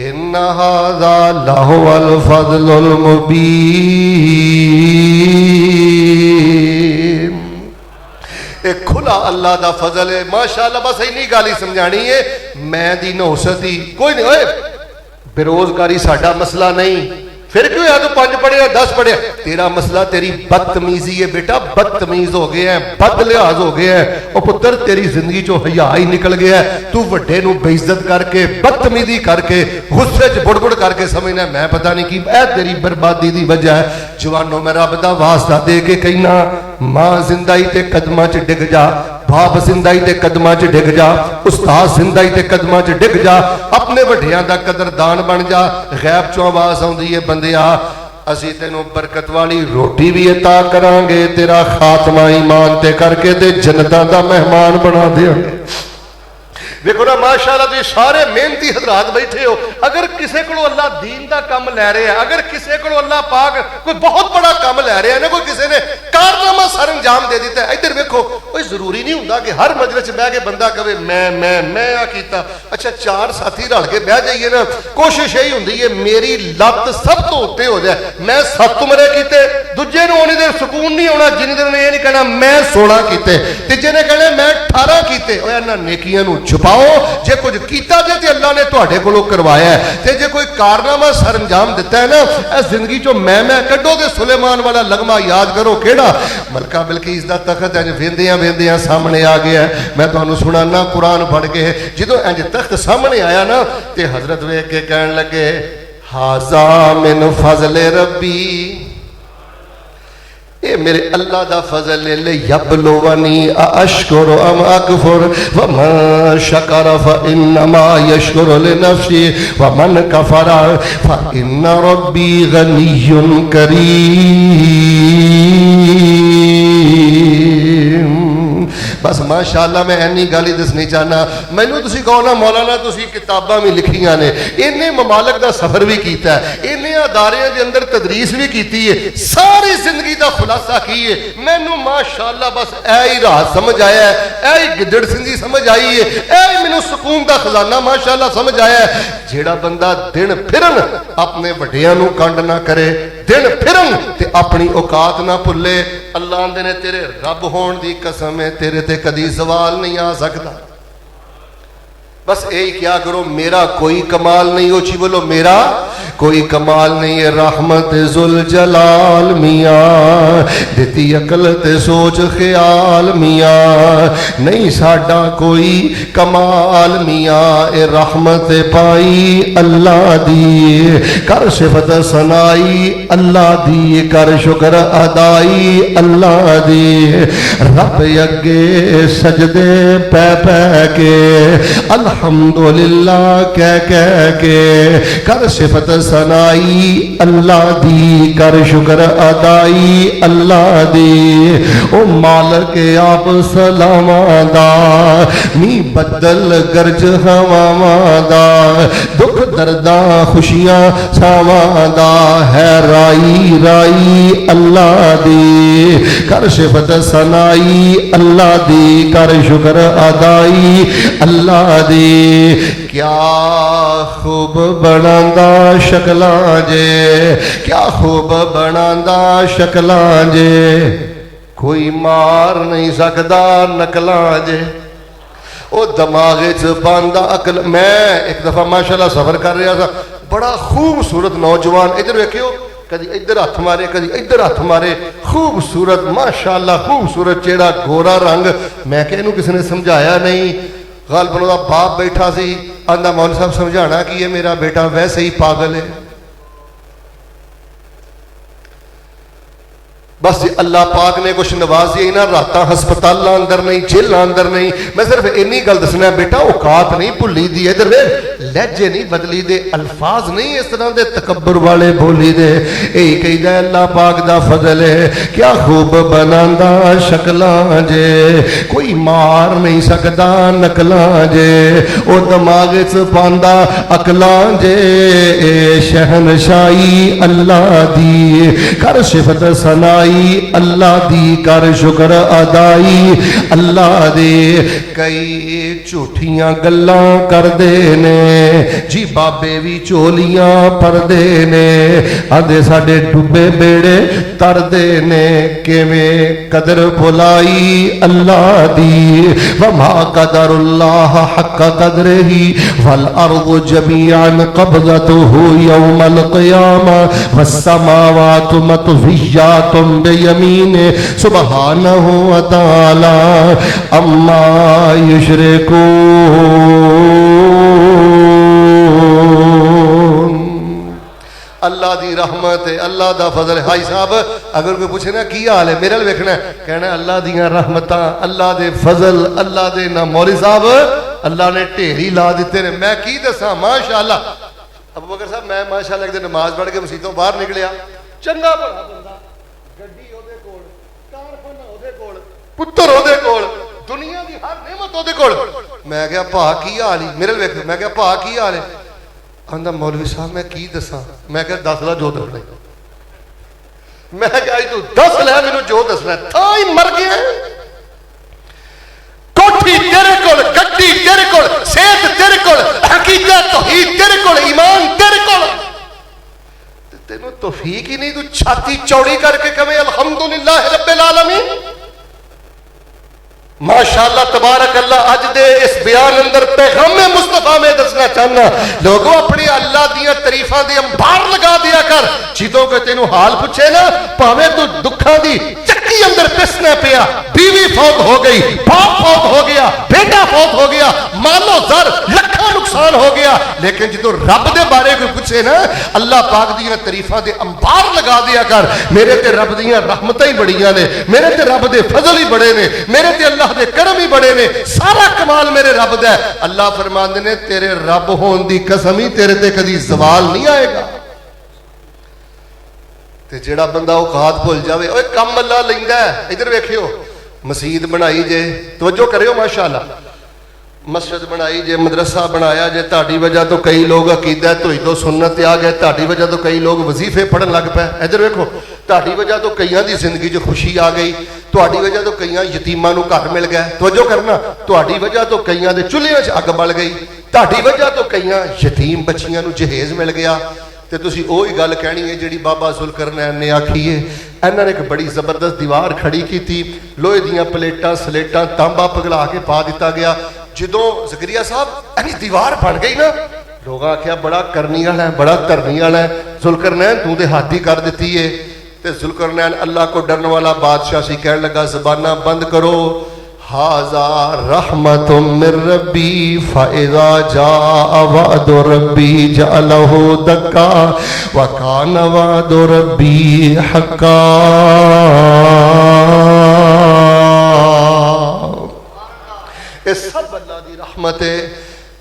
इन्ना हाज़ा लहुवल फज़लुल मुबीन। एक खुला अल्लाह का फजल है माशाअल्लाह। बस इन्नी गाल ही समझानी है। मैं दी नौसत ही कोई नहीं। ओए बेरोजगारी साडा मसला नहीं, फिर क्यों है तू 5 पढ़े 10 पढ़े? तेरा मसला तेरी बदतमीजी है बेटा, बदतमीज हो गया है, बद लिहाज हो गया है। और पुत्र तेरी जिंदगी चो हया ही निकल गया है। तू वड्डे नू बेइज्जत करके, बदतमीजी करके, गुस्से च बुड़बुड़ करके समझना मैं पता नहीं की। ऐ तेरी बर्बादी की वजह है। जवानों मैं रब दा वास्ता दे के कहना, मां जिंदाई ते कदमां च डिग जा, बाप जिंदाई ते कदमां च डिग जा, उस्ताद जिंदाई ते कदमां च डिग जा, अपने वड्डियां दा कदरदान बन जा। गैब चों आवाज आउंदी है बंदिया असी तेनों बरकत वाली रोटी भी अता करांगे, तेरा खात्मा ईमान ते करके ते जन्नतां दा मेहमान बना देंगे। देखो ना माशाअल्लाह तुम सारे मेहनती हजरात बैठे हो। अगर किसी को अल्लाह दीन का काम लै रहे हैं, अगर किसी को अल्लाह पाक कोई बहुत बड़ा काम लै रहे हैं ना, कोई किसी ने कारनामा सर अंजाम दे दिता है, इधर देखो कोई जरूरी नहीं होता कि हर मजलिस बह के बंदा कहे मैं आ कीता। अच्छा 4 साथी रल के बह जाइए ना, कोशिश यही होंदी है मेरी लत सब तो उत्ते हो जाए। मैं 7 उमरे कीते, दूजे नूं उन्नी देर सुकून नहीं आना जिन्नी देर ने ये नहीं कहना मैं 16 कीते, तीजे ने कहना मैं 18 कीते। इन्हां नेकियां नूं छुपाओ। जे कुछ कीता जे ते अल्लाह ने तुहाडे कोलों करवाया है, ते जे कोई कारनामा सर अंजाम दिता है ना, इस जिंदगी चो मैं कड्डो ते सुलेमान वाला लगमा याद करो केड़ा मलका बिलकीस दा तख्त इंज वेंदियां वेंदियां सामने आ गया है। मैं तुहानूं सुनाना कुरान पढ़ के। जदों इंज तख्त सामने आया ना ते हजरत वेख के कहन लगे हाजा मिन फजले रब्बी, ये मेरे अल्लाह दा फजल ले यबलुवनी अशकुर अम अकफुर व मन शकर फ इन्नमा यशकुर लिनफ्सी व मन कफरा फ इन्न रब्बी गनियुन करीम। बस माशाअल्लाह मैं इन्नी गल ही दसनी चाहना। मैनू तुसीं कहो ना मौलाना तुसीं किताबां भी लिखियां ने, इन्ने ममालक दा सफर भी कीता है, इन्ने अदारियां दे अंदर तदरीस भी कीती है, सारी जिंदगी दा खुलासा की है। मैनू माशाअल्लाह बस ऐ ही राज समझ आया है, ऐ ही गिदड़ सिंधी समझ आई है, ऐ ही मैनू सुकून दा खजाना माशाअल्लाह समझ आया है। जेड़ा बंदा दिन फिरन अपने वड्डियां नू कंड ना करे, दिन फिरन ते अपनी औकात ना भुले, अल्लाह आंदे ने तेरे रब होण दी कसम है तेरे ते कदी सवाल नहीं आ सकता। बस यही क्या करो, मेरा कोई कमाल नहीं, ऊंची बोलो मेरा कोई कमाल नहीं है। रहमत जुल जलाल मियाँ दिती अकल ते सोच ख्याल मियाँ, नहीं साडा कोई कमाल मियाँ, ए रहमत पाई अल्लाह दी, कर सिफत सनाई अल्लाह दी, कर शुक्र अदाई अल्लाह दी। रब अगे सजदे पै पै के अल्हम्दुलिल्लाह कह कह के, कर सिफत सनाई अल्लाह दी, कर शुक्र अदाई अल्लाह दी। ओ मालक आप सलामां दा, नी बदल गर्ज हवावां दा, दुख दर्दां खुशियां छावां दा, है राई राई अल्लाह दी, कर सिफत सनाई अल्लाह दी, कर शुक्र अदाई अल्लाह दी। क्या खूब बनांदा शकलां जे, क्या खूब बनांदा शकलां जे, कोई मार नहीं सकदा नकलां जे, ओ दिमाग च पांदा अकल। मैं एक दफा माशाअल्लाह सफर कर रहा था, बड़ा खूबसूरत नौजवान, इधर वेखियो कदी इधर हथ मारे कदी इधर हथ मारे, खूबसूरत माशाअल्लाह खूबसूरत चेहरा गोरा रंग। मैं कि इहनूं किसी ने समझाया नहीं, गालबन उहदा बाप बैठा सी, आंदा मौलवी साहब समझाना कि ये मेरा बेटा वैसे ही पागल है। बस जी अल्लाह पाक ने कुछ नवाजी ना, रात हस्पताल अंदर नहीं, जेल अंदर नहीं। मैं सिर्फ इन्नी गल दसना बेटा, औकात नहीं भुली दी, इधर वे लहजे नहीं बदली दे, अल्फाज नहीं इस तरह के तकबर वाले बोली दे। यही कहता है अल्लाह पाक दा फजल है, क्या खूब बनांदा शकलां जे, कोई मार नहीं सकदा नकलां जे, ओ दिमाग च पांदा अकलां जे, शहनशाही अल्लाह दी, कर सिफत सनाई अल्लाह दी, कर शुक्र अदाई अल्लाह दे। कई झूठियां गल्लां करदे ने जी, बाबे भी चोलियां परदे ने, आंदे साडे डुबे बेड़े तरदे ने, किवें कदर भुलाई अल्लाह दी। वमा कदरुल्लाह हक कदरही वल अर्दु जमीअन कब्ज़तुहु यौमल क़ियामा वस्समावातु मतविय्यातुन बियमीने सुब्हानहु व तआला अम्मा युशरिकून। अल्लाह दी रहमत है, अल्लाह दा फजल। भाई साहब अगर कोई पूछे ना की हाल है, मेरे वेखना कहना अल्लाह दियां रहमतां, अल्लाह दे फजल, अल्लाह दे ना। मौलवी साहब अल्लाह ने ढेरी ला दिते ने, मैं की दसा माशाअल्लाह। अबू बकर साहब मैं माशाअल्लाह एक दिन नमाज पढ़ के मसीतों बाहर निकलिया, चंगा भला बंदा, गड्डी ओदे कोल, कारखाना ओदे कोल, पुत्तर ओदे कोल, दुनिया दी हर नेमत ओदे कोल। मैं क्या भा की हाल ही, मेरे वेख मैं क्या भा की हाल है, आंदा मौलवी साहब मैं की दसा। मैं क्या दस ला जो दसना, मैं क्या तू दस लै मैनू जो दसना, था ही मर गया। कोठी तेरे कोल, गड्डी तेरे कोल, सेहत तेरे कोल, हकीकत तौहीद तेरे कोल, ईमान तेरे कोल, तेनू तौफीक ही नहीं, तू छाती चौड़ी करके कहे अल्हम्दुलिल्लाह रब्बिल आलमीन। माशाअल्लाह तबारक अल्लाह। अज दे इस बयान अंदर पैगाम मुस्तफा में दसना चाहना, लोगों अपनी अल्लाह दियां तरीफां दे अंबार लगा दिया कर। जिदों के तेनू हाल पूछे ना, भावें तू दुखा दी चक्की अंदर पिसना पिया, बीवी फौत हो गई, बाप फौत हो गया, बेटा फौत हो गया, मालो जर लखा नुकसान हो गया, लेकिन जो रब दे बारे कोई पूछे ना, अल्लाह पाक दियां तरीफां दे अंबार लगा दिया कर। मेरे ते रब दियां रहमतां ही बड़ियां ने, मेरे ते रब दे फजल ही बड़े ने, मेरे ते अल्लाह दे करम ही बड़े ने, सारा कमाल मेरे रब दा है। अल्लाह फरमांदे ने तेरे रब होने दी कसम ही तेरे ते कदी सवाल नहीं आएगा। ते जेड़ा बंदा औकात भुल जावे, ओए कम अल्लाह लैंदा है, इधर वेखियो मसीद बनाई जे, तवज्जो करियो माशाअल्लाह, मस्जिद बनाई जे, मदरसा बनाया जे, ताड़ी वजह तो कई लोग अकीदा धोई तो सुन्नत आ गए, ताड़ी वजह तो कई लोग वजीफे पढ़न लग पे। इधर वेखो, ताड़ी वजह तो कईयां दी जिंदगी च खुशी आ गई, तुहाडी वजह तो कईयां यतीमां नूं घर मिल गया। तवज्जो करना, तुहाडी वजह तो कईयां दे चुल्हियां च अग बल गई, तुहाडी वजह तो कईयां यतीम बच्चियां नूं जहेज मिल गया। तो तुसी ओही गल कहनी है जिहड़ी बाबा जुल्करनैन ने आखी है। इन्हां ने एक बड़ी जबरदस्त दीवार खड़ी की, लोहे दीयां प्लेटां सलेटां तांबा पिघला के पा दिता गया। जो ज़करिया साहब इन्नी दीवार बन गई ना, लोग आख्या बड़ा करनी वाला है, बड़ा धरनी वाला है, जुल्करनैन तू तो हाथी कर दी है। तो जुल्करनैन अल्लाह को डरने वाला बादशाह सी, कहने लगा ज़बाना बंद करो, हाजा रहमतुम मिर रब्बी फ़इज़ा जाअ वअदु रब्बी जअलहु दक्का व कान वअदु रब्बी हक्का। ये सब अल्लाह की रहमत है।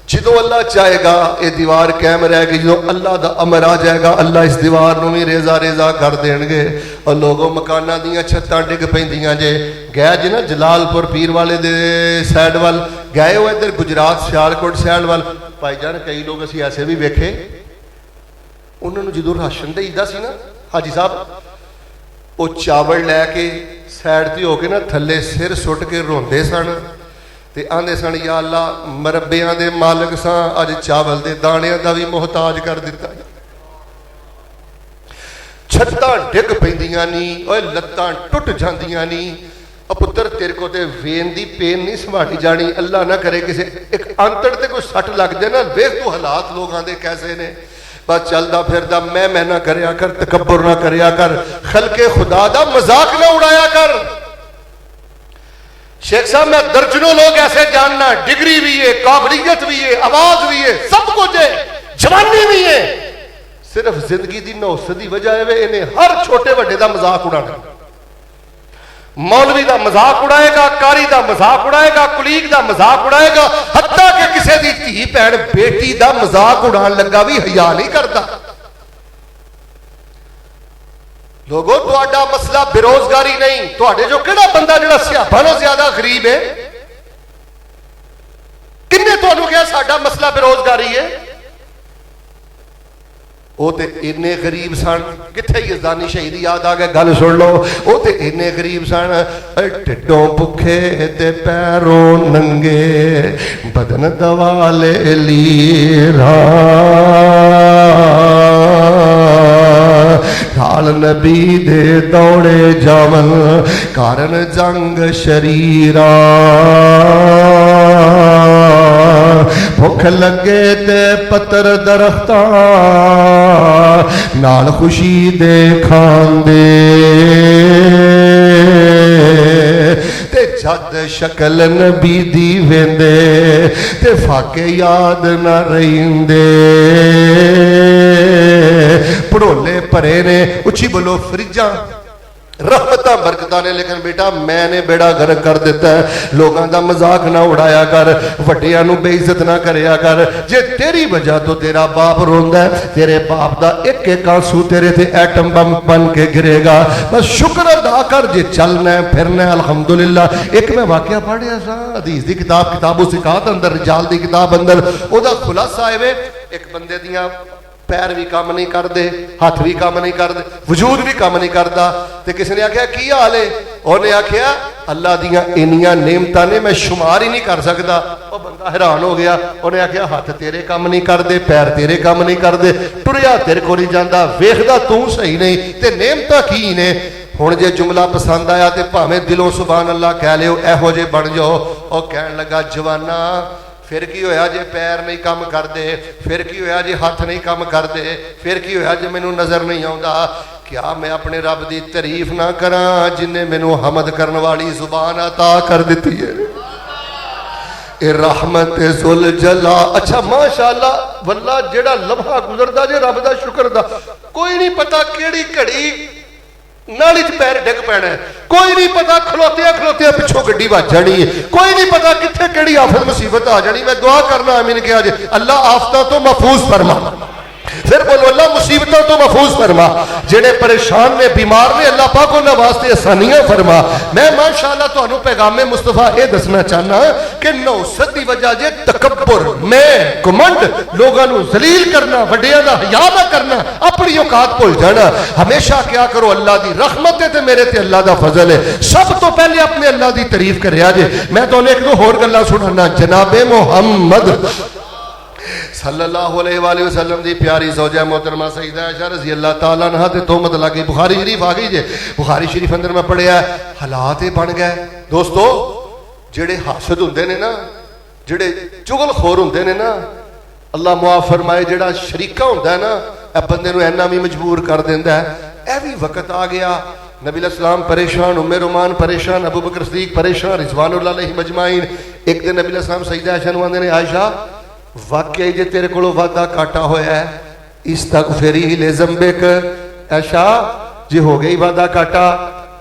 जो अल्लाह चाहेगा ये दीवार कायम रहेगी, जो अल्लाह का अमर आ जाएगा अल्लाह इस दीवार को भी रेजा रेजा कर देंगे। और लोगों मकाना दियां छत्तां डिग पैंदियां जे। गए जे ना जलालपुर पीर वाले दे साइड वाल गए हो, इधर गुजरात सियालकोट साइड वाल भाईजान, कई लोग असीं ऐसे भी वेखे, उन्होंने जो राशन देईदा सी ना हाजी साहब, वो चावल लैके साइड ते होके ना थले सिर सुट के रोंदे सन ते आंदे सन, या अल्लाह मरब्बियां दे मालिक सां, अज चावल दे दाणियां दा भी मोहताज कर दिता। छत्तां डिग पैंदियां नी, ओए लत्तां टुट जांदियां नी। पुत्र तेरे को ते वेन दी पेन नहीं संभाली जानी, अल्लाह ना करे किसी एक अंतड़ ते कोई सट लग जाए ना, वेख तू हालात लोगों दे कैसे ने। बस चलदा फिरदा मैं ना करया कर, तकब्बुर ना करया कर, खलके खुदा दा मजाक ना उड़ाया कर। शेख साहब मैं दर्जनों लोग ऐसे जानना, डिग्री भी है, काबिलियत भी है, आवाज भी है, सब कुछ है, जवानी भी है, सिर्फ जिंदगी की नौसत की वजह है इन्हें हर छोटे बड़े का मजाक उड़ाना। मौलवी का मजाक उड़ाएगा, कारी का मजाक उड़ाएगा, कुलीग का मजाक उड़ाएगा, हत्ता कि किसी की धी भैन बेटी का मजाक उड़ान लगा भी हया नहीं करता। लोगों तुहाडा मसला बेरोजगारी नहीं, तुहाडे जो किहड़ा बंदा जिहड़ा सियापा नालों ज्यादा गरीब है, किन्ने तुहानू कहा साडा मसला बेरोजगारी है? वो तो इन्ने गरीब सन, किथे यज़दानी शहीद याद आ गया, गल सुन लो, वो तो इन्ने गरीब सन, टिड्डों भुखे ते पैरों नंगे, बदन दवाले लीरा, ढाल नबी दे दौड़े जावन, कारण जंग शरीरा, भुख लगे ते पत्तर दरख्तां नाल खुशी दे खांदे, ते जद शक्ल नबी दी वेंदे ते फाके याद न रहिंदे। भड़ोले भरे ने, उची बोलो फ्रिजा रहमत बरकता ने, लेकिन बेटा मैंने बेड़ा गर्क कर दिता है। लोगों का मजाक ना उड़ाया कर, वड्डियां नूं बेइज्जत ना करया कर। जे तेरी वजह तो तेरा बाप रोंदा है, तेरे बाप का एक एक आंसू तेरे ते एटम बम बन के गिरेगा। बस शुक्र अदा कर, जे चलना है फिरना है अल्हम्दुलिल्लाह। एक मैं वाकया पढ़िया सा हदीस की किताब, किताबो सिकात अंदर, रिजाल की किताब अंदर, ओदा खुलासा है एक बंदे दियां पैर भी काम नहीं करते, हाथ भी काम नहीं करते, वजूद भी काम नहीं करता। तो किसी ने आख्या की हाल है? उन्हें आख्या अल्लाह दियां इन्नियां नेमतां ने मैं शुमार ही नहीं कर सकता। वो बंदा हैरान हो गया। उन्हें आख्या हाथ तेरे काम नहीं करते, पैर तेरे काम नहीं करते, टुरिया तेरे को नहीं जाता, वेखदा तू सही नहीं, ते नेमतां की ने? हुण जे जुमला पसंद आया तो भावें दिलों सुभान अल्लाह कह लियो, एहो जे बन जाओ। और कहन लगा जवाना फिर की होया जे पैर नहीं काम करते, फिर की होया जे हाथ नहीं काम करते, फिर की होया जे मैनू नजर नहीं आता? क्या मैं अपने रब की तारीफ ना करा जिन्हें मैनू हमद करने वाली जुबान अता कर दी है? ए रहमत जुल जला। अच्छा माशाअल्लाह वल्ला जेड़ा लम्हा गुजरदा जे रब दा शुक्र दा, कोई नहीं पता केड़ी घड़ी नाली च पैर डिग पैना है, कोई नहीं पता खलोतिया खलोतिया पिछों गड्डी वज जानी है, कोई नहीं पता कित्थे केड़ी आफत मुसीबत आ जानी। मैं दुआ करना आमीन कि आज अल्लाह आफतां तो महफूज फरमा। फिर बोलो अल्लाह मुसीबतों तो महफूज फरमा, जेड़े परेशान ने बीमार ने अल्लाह पाक उन्हां वास्ते आसानियां फरमा। मैं माशाअल्लाह तुहानू पैगामे मुस्तफा ये दसना चाहना कि नौसत की वजह जे तकब्बुर, मैं घमंड, लोगों को जलील करना, वड्डियां दा हया ना करना, अपनी औकात भुल जाना। हमेशा क्या करो अल्लाह की रहमत है ते मेरे ते अल्लाह का फजल है। सब तो पहले अपने अल्लाह की तारीफ करिया जे। मैं तुहानू एक दो होर गल्लां सुनाना। जनाबे मुहम्मद सल्लल्लाहु अलैहि वसल्लम दी प्यारी ज़ौजा मोहतरमा सईदा आयशा रज़ी अल्लाह तआला अन्हा ते तोहमत लग गई। बुखारी शरीफ आ गई जे। बुखारी शरीफ अंदर मैं पढ़िया हालात ये बन गए दोस्तों, जेड़े हासद हुंदे ने ना, जेड़े चुगलखोर हुंदे ने ना, अल्लाह मुआफ फरमाए, जेड़ा शरीका हुंदा है ना, ए बंदे नूं इन्ना भी मजबूर कर देंदा है। ए भी वक्त आ गया, नबी अलैहिस्सलाम परेशान, उम्मे रुमान परेशान, अबू बकर सिद्दीक परेशान, रिज़वानुल्लाह अलैहिम अजमाइन। एक दिन नबी अलैहिस्सलाम सईदा आयशा नूं आंदे ने, आयशा वाकई जे तेरे को वादा काटा होया है, इस्तगफिरी लिज़ंबिक, ऐशा जे हो गई वादा काटा,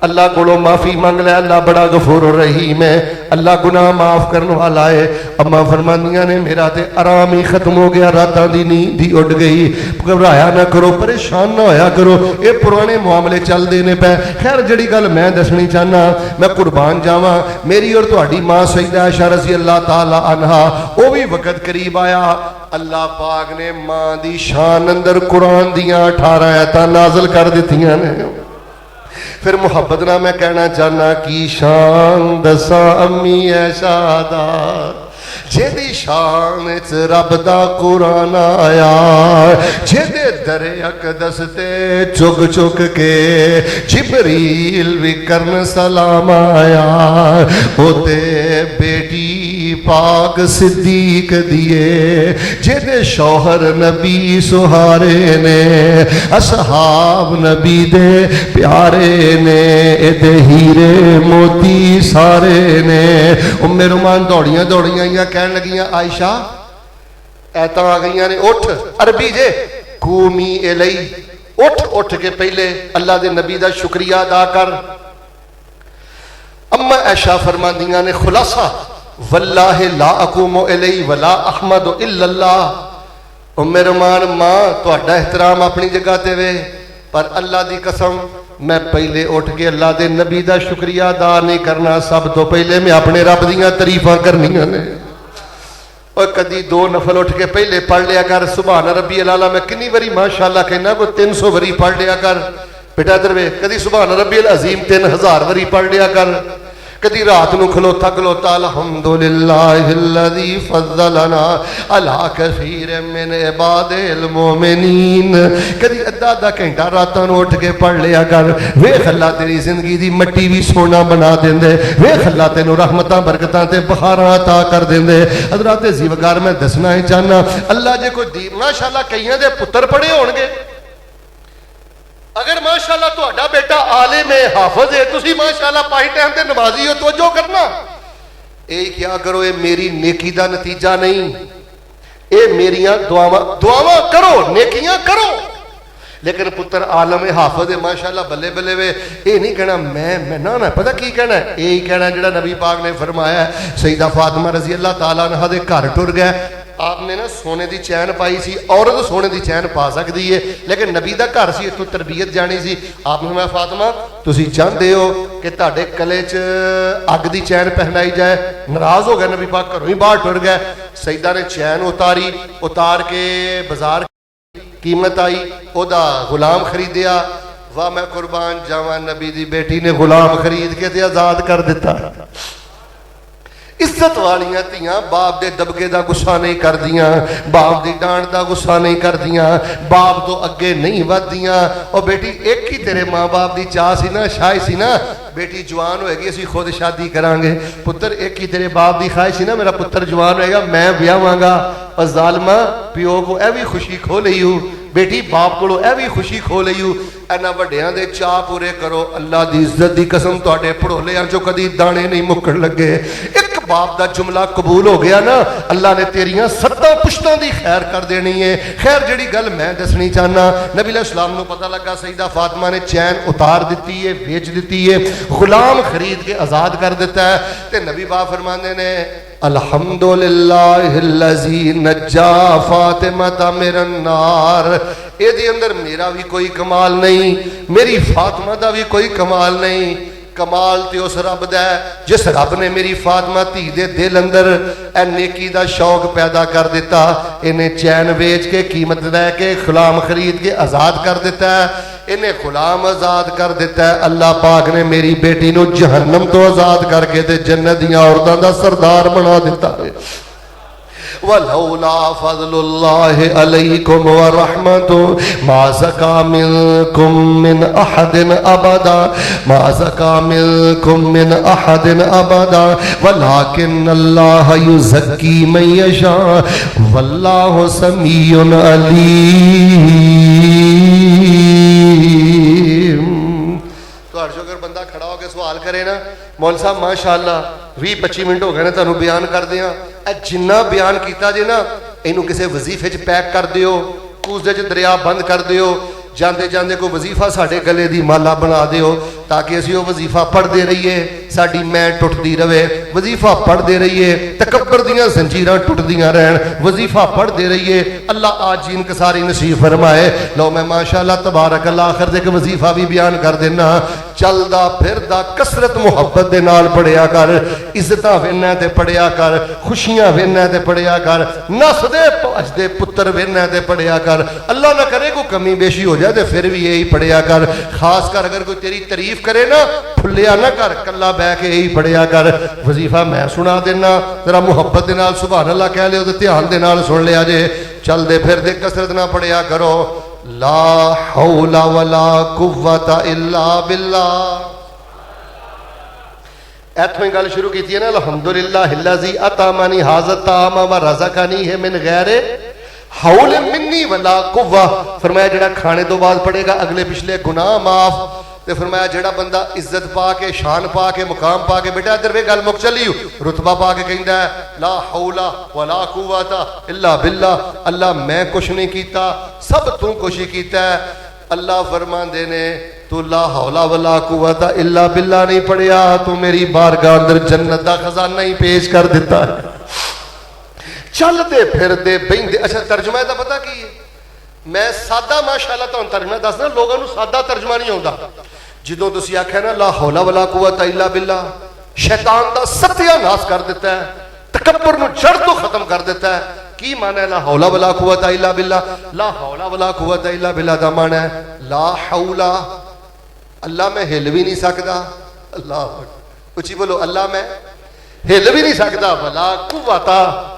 अल्लाह को माफी मंग लै, अल्लाह बड़ा गफूर रहीम है, अल्लाह गुनाह माफ करने वाला है। अम्मा फरमानियां ने मेरा ते आराम ही खत्म हो गया, रातां दी नींद ही उड़ गई। घबराया ना करो, परेशान ना होया करो, ये पुराने मामले चलते ने पै। खैर जड़ी गल मैं दसनी चाहना, मैं कुर्बान जावा, मेरी और तुहाडी मां सईदा आयशा रज़ी अल्लाह तआला अन्हा, वो भी वक्त करीब आया, अल्लाह पाक ने मां दी शान अंदर कुरान दियां 18 आयतां नाज़िल कर दित्तियां ने। फिर मुहब्बत ना मैं कहना चाहना की शान दसा अम्मी ऐशा दा, जेदी शान च रब दा कुरान आया, जेदे दरे अकदस ते चुग चुग के जिबरील भी करन सलाम आया, ओते बेटी पाक सिद्दीक दिए, जेदे शौहर नबी सुहारे ने, असहाब नबी दे प्यारे ने, एदे हीरे मोती सारे ने। उम्मे रुमान दौड़ियां दौड़ियां कहन लगियां, आयशा ऐता आ गई ने, उठ, अरबी जे, कूमी इलई, उठ, उठ के पहले अल्लाह दे नबी दा शुक्रिया अदा कर। अम्मा आयशा फरमांदियां ने, खुलासा वल्लाहि ला अकूमु इलई वला अहमदु इल्लल्लाह। उम्मे रुमान मां तुहाडा एहतराम अपनी जगह ते वे, पर अल्लाह दी कसम मैं पहले उठ के अल्लाह दे नबी दा शुक्रिया अदा नहीं करना, सब तो पहले मैं अपने रब दियां तारीफां करनियां ने। और कदी दो नफल उठ के पहले पढ़ लिया कर, सुभान रब्बी अला, मैं कितनी बारी माशाअल्लाह कहना, कोई 300 बारी पढ़ लिया कर बेटा। दरवे कदी सुभान रब्बी अज़ीम 3000 बारी पढ़ लिया कर। कदी रात नूं खलोता खलोता अल्हम्दुलिल्लाहिल्लज़ी फज़्ज़लना अला कसीर मिन इबादिल मोमिनीन, कदी अद्धा अद्धा घंटा रातां नूं उठ के पढ़ लिया कर। वेख अल्लाह तेरी जिंदगी दी मट्टी भी सोना बना देंदे, वेख अल्लाह तेनूं रहमतां बरकतां ते बहारां अता कर देंदे। हज़रात ज़ीवकार मैं दसना ही चाहना, अल्लाह जे कोई दी माशाअल्लाह कईयां दे पुत्तर पढ़े होणगे, अगर माशाअल्लाह तुहाडा बेटा आलिम है, हाफिज है, तुसी माशाअल्लाह पाई टाइम ते नमाजी हो, तवज्जो करना, ये क्या करो, ये मेरी नेकी दा नतीजा नहीं, ये मेरियां दुआवां, दुआवां करो, नेकियां करो। लेकिन पुत्र आलम है, हाफिज है, माशाअल्लाह बल्ले बल्ले वे, ये नहीं कहना मैं ना पता की कहना है, यही कहना जेड़ा नबी पाक ने फरमाया है। सईदा फातिमा रज़ी अल्लाह तआला अन्हा दे घर टुर गए, आपने ना सोने की चैन पाई सी, औरत सोने की चैन पा सकती है, लेकिन नबी का घर से इतों तरबीयत जानी सी। आपने मैं फातिमा तुसी चाहते हो कि तुहाडे गले च अग की चैन पहनाई जाए, नाराज हो गए नबी पाक, घरों ही बाहर टुर गए। सईदा ने चैन उतारी, उतार के बाजार कीमत आई, ओदा गुलाम खरीदिया। वाह मैं कुर्बान जावा, नबी दी बेटी ने गुलाम खरीद के ते आजाद कर दिता। इज्जत वालियां धीआं बाप दे दबके दा गुस्सा नहीं करदियां, बाप दी डांट दा गुस्सा नहीं करदियां, बाप तो अगे नहीं वधदियां। और बेटी एक ही तेरे माँ बाप दी चाह सी ना, शाह सी ना, बेटी जवान होएगी असीं खुद शादी करांगे। पुत्र एक ही तेरे बाप दी ख्वाहिश सी ना, मेरा पुत्र जवान होएगा मैं ब्याहांगा। और जालमा प्यो को यह भी खुशी खो लई हो, बेटी बाप को यह भी खुशी खो लई हो। इन्हां वड्डियां दे चाह पूरे करो, अल्लाह दी इज्जत दी कसम तुहाडे भड़ोलियां चों कदी दाने नहीं मुक्कण लगे। एक बाप दा जुमला कबूल हो गया ना, अल्लाह ने तेरियां 7 पुश्तां दी खैर कर देनी है। खैर जिहड़ी गल मैं दसनी चाहना, नबी अलैहिस्सलाम नूं पता लगा सईदा फातिमा ने चैन उतार दी है, बेच दी है, गुलाम खरीद के आजाद कर दिता है। ते नबी बाप फरमाते ने अल्हम्दुलिल्लाहिल्लज़ी नज्जा फातिमा मिनन नार। इहदे अंदर मेरा भी कोई कमाल नहीं, मेरी फातिमा दा भी कोई कमाल नहीं। कमाल तो उस रब दा है जिस रब ने मेरी फातिमा धी दे दिल अंदर ए नेकी दा शौक पैदा कर दिता। इन्हें चैन बेच के कीमत लैके गुलाम खरीद के आजाद कर दिता है। इन्हें गुलाम आजाद कर दिता है। अल्लाह पाक ने मेरी बेटी नूं जहन्नम तो आजाद करके ते जन्नत दी औरतां दा सरदार बना दिता है। वलौला फज़लुल्लाहि अलैकुम व रहमतुहु मा ज़का मिनकुम मिन अहदिन अबदा, मा ज़का मिनकुम मिन अहदिन अबदा वलाकिन्नल्लाह युज़क्की मन यशा वल्लाहु समीउन अलीम। तो हर अगर बंदा खड़ा होकर सवाल करे ना, मौलवी साहब माशाअल्लाह 20-25 मिनट हो गए ने तुहानूं बयान कर दिया, जिन्ना बयान किया जे ना इनू किसी वजीफे च पैक कर दिओ, कूसदे च दरिया बंद कर दिओ, जाते जाते कोई वजीफा साढ़े गले की माला बना दिओ ताकि असीं वह वजीफा पढ़ते रहिए, साड़ी मैं टुटती रहे। वजीफा पढ़ते रहिए, तकब्बर दियां जंजीरां टुटदियां रहन, वजीफा पढ़ते रहिए। अल्लाह आज जी इनकसारी नसीब फरमाए। लो मैं माशाअल्लाह तबारक अल्लाह आखिर तक वजीफा भी बयान कर देना। चलदा फिरदा कसरत मुहब्बत दे नाल पढ़िया कर, इज्जत वेना ते पढ़िया कर, खुशियां वेना ते पढ़िया कर, नसदे भजदे पुत्र वेना ते पढ़िया कर। अल्लाह ना करे कोई कमी बेशी हो जाए तो फिर भी यही पढ़िया कर। खास कर अगर कोई तेरी तारीफ करे ना, फुलिया ना कर, कला बह के यही पढ़िया कर। वजीफा मैं सुना देना, तेरा मुहब्बत दे नाल सुभान अल्लाह कह लियो तो ध्यान दे नाल सुन लिया जे। चलदे फिरदे कसरत ना पढ़िया करो। ला हौला वला कुव्वता इल्ला बिल्लाह। इत्थों ही गल शुरू की है ना, अल्हम्दुलिल्लाहिल्लज़ी अतामनी हाज़ा तामा व रज़क़नी है मिन गैरे हौल मिन्नी वला कुव्वा। फरमाया जेड़ा खाने तो बाद पढ़ेगा अगले पिछले गुनाह माफ। ते फरमाया जेड़ा बंदा इज्जत पा के, शान पा के, मुकाम पा के, बेटा इधर वे गल मुक चली, रुतबा पा के कहंदा है ला हौला वला कुव्वता इल्ला बिल्लाह। अल्लाह मैं कुछ नहीं कीता, सब तू कुछ ही कीता है। अल्लाह फरमांदे ने तू ला हौला वला कुव्वता इल्ला बिल्लाह नहीं पढ़िया, तू मेरी बारगाह अंदर जन्नत दा खजाना ही पेश कर दिता है। चलते फिरते बहिंदे। अच्छा तर्जमा इसदा पता की है? मैं सादा माशाअल्लाह तुहानूं तर्जमा दसदा, लोगों को सादा तर्जमा नहीं आउंदा। जो तुसीं आख्या ना ला हौला वला कुव्वता इल्ला बिल्लाह, शैतान दा सत्यानाश कर दिता है, तकब्बुर नूं जड़ तो खत्म कर दिता है। की माना है ला हौला वला कुव्वता इल्ला बिल्लाह? ला हौला वला कुव्वता इल्ला बिल्लाह दा माना है ला हौला, अल्लाह मैं हिल भी नहीं सकता। अल्लाह उची बोलो, अल्लाह मैं हिल भी नहीं सकता। वला कुव्वता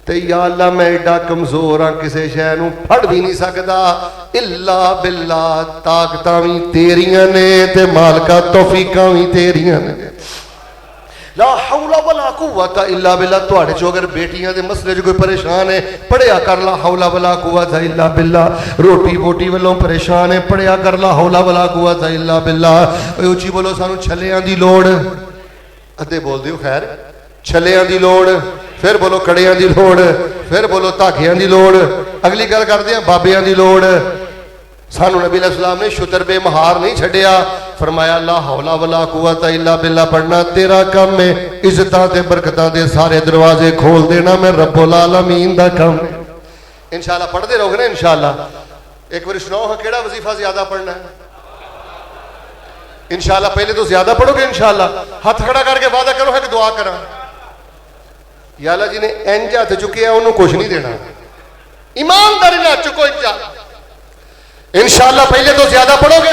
ते या अल्लाह मैं एडा कमजोर हाँ, किसी शय नूं फड़ भी नहीं सकता। इल्ला बिल्लाह, ताकतां भी तेरियां ने ते मालका तौफीकां भी तेरियां ने। ला हौला वला कुव्वता इल्ला बिल्लाह। तुहाडे चो अगर बेटियां दे मसले च कोई परेशान है, पढ़िया कर ला हौला वला कुव्वता इल्ला बिल्लाह। रोटी बोटी वालों परेशान है, पढ़िया कर ला हौला वला कुव्वता इल्ला बिल्लाह। उची बोलो सानू छलियां दी लोड़, अद्धे बोल दिओ खैर, छलियां दी लोड़, फिर बोलो कड़ियां दी लोड़, फिर बोलो धागियां दी लोड़, अगली गल करते हैं बाबियां दी लोड़। सानू नबी अलैहिस्सलाम ने शुतर बेमहार नहीं छड्डिया। फरमाया ला हौला वला कुव्वता इल्ला बिल्लाह पढ़ना तेरा काम है, इज्जतां ते बरकतां दे सारे दरवाजे खोल देना मैं रब्बुल आलमीन दा काम है। इंशाअल्लाह पढ़ते रहोगे ना इंशाअल्लाह। एक बार सुनाओ हाँ केड़ा वजीफा ज्यादा पढ़ना है? इंशाअल्लाह पहले तो ज्यादा पढ़ोगे इंशाअल्लाह। हाथ खड़ा करके वादा करो है कि दुआ करा। या अल्लाह जी ने इंज हाथ चुकिया उन्होंने कुछ नहीं देना, ईमानदारी ना चुको इंशाअल्लाह। पहले तो ज्यादा पढ़ोगे।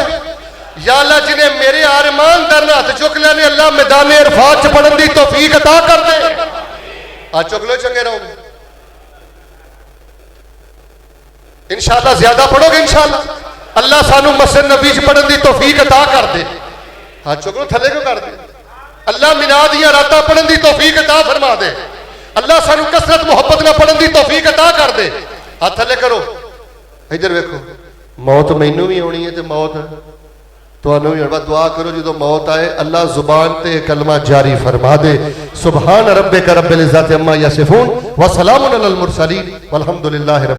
या अल्लाह जी ने मेरे यार ईमानदार ने हाथ चुक लिया, अल्लाह मैदान इरफात च पढ़न दी तौफीक अता कर दे। हाथ चुक लो, चंगे रहोगे इंशाअल्लाह। ज्यादा पढ़ोगे इंशाअल्लाह। अल्लाह सानू मस्जिद नबी च पढ़न दी तौफीक अता कर दे। हाथ चुक लो, थले क्यों कर दे? अल्लाह मिना दियां रातां पढ़न दी तौफीक अता फरमा दे। अल्लाह सानू कसरत मुहब्बत ना पढ़न दी तौफीक अता कर दे। हाथ थले करो, इधर वेखो, मौत मैनू भी आनी है तो मौत ਤੁਹਾਨੂੰ ਵੀ ਹੁਣ ਦੁਆ ਕਰੋ ਜਦੋਂ मौत आए अल्लाह जुबान ते कलमा जारी फरमा दे। सुबहान रब्बिका रब्बिल इज्जति अम्मा यसिफून व सलामुन अलल मुरसलीन वल्हम्दुलिल्लाहि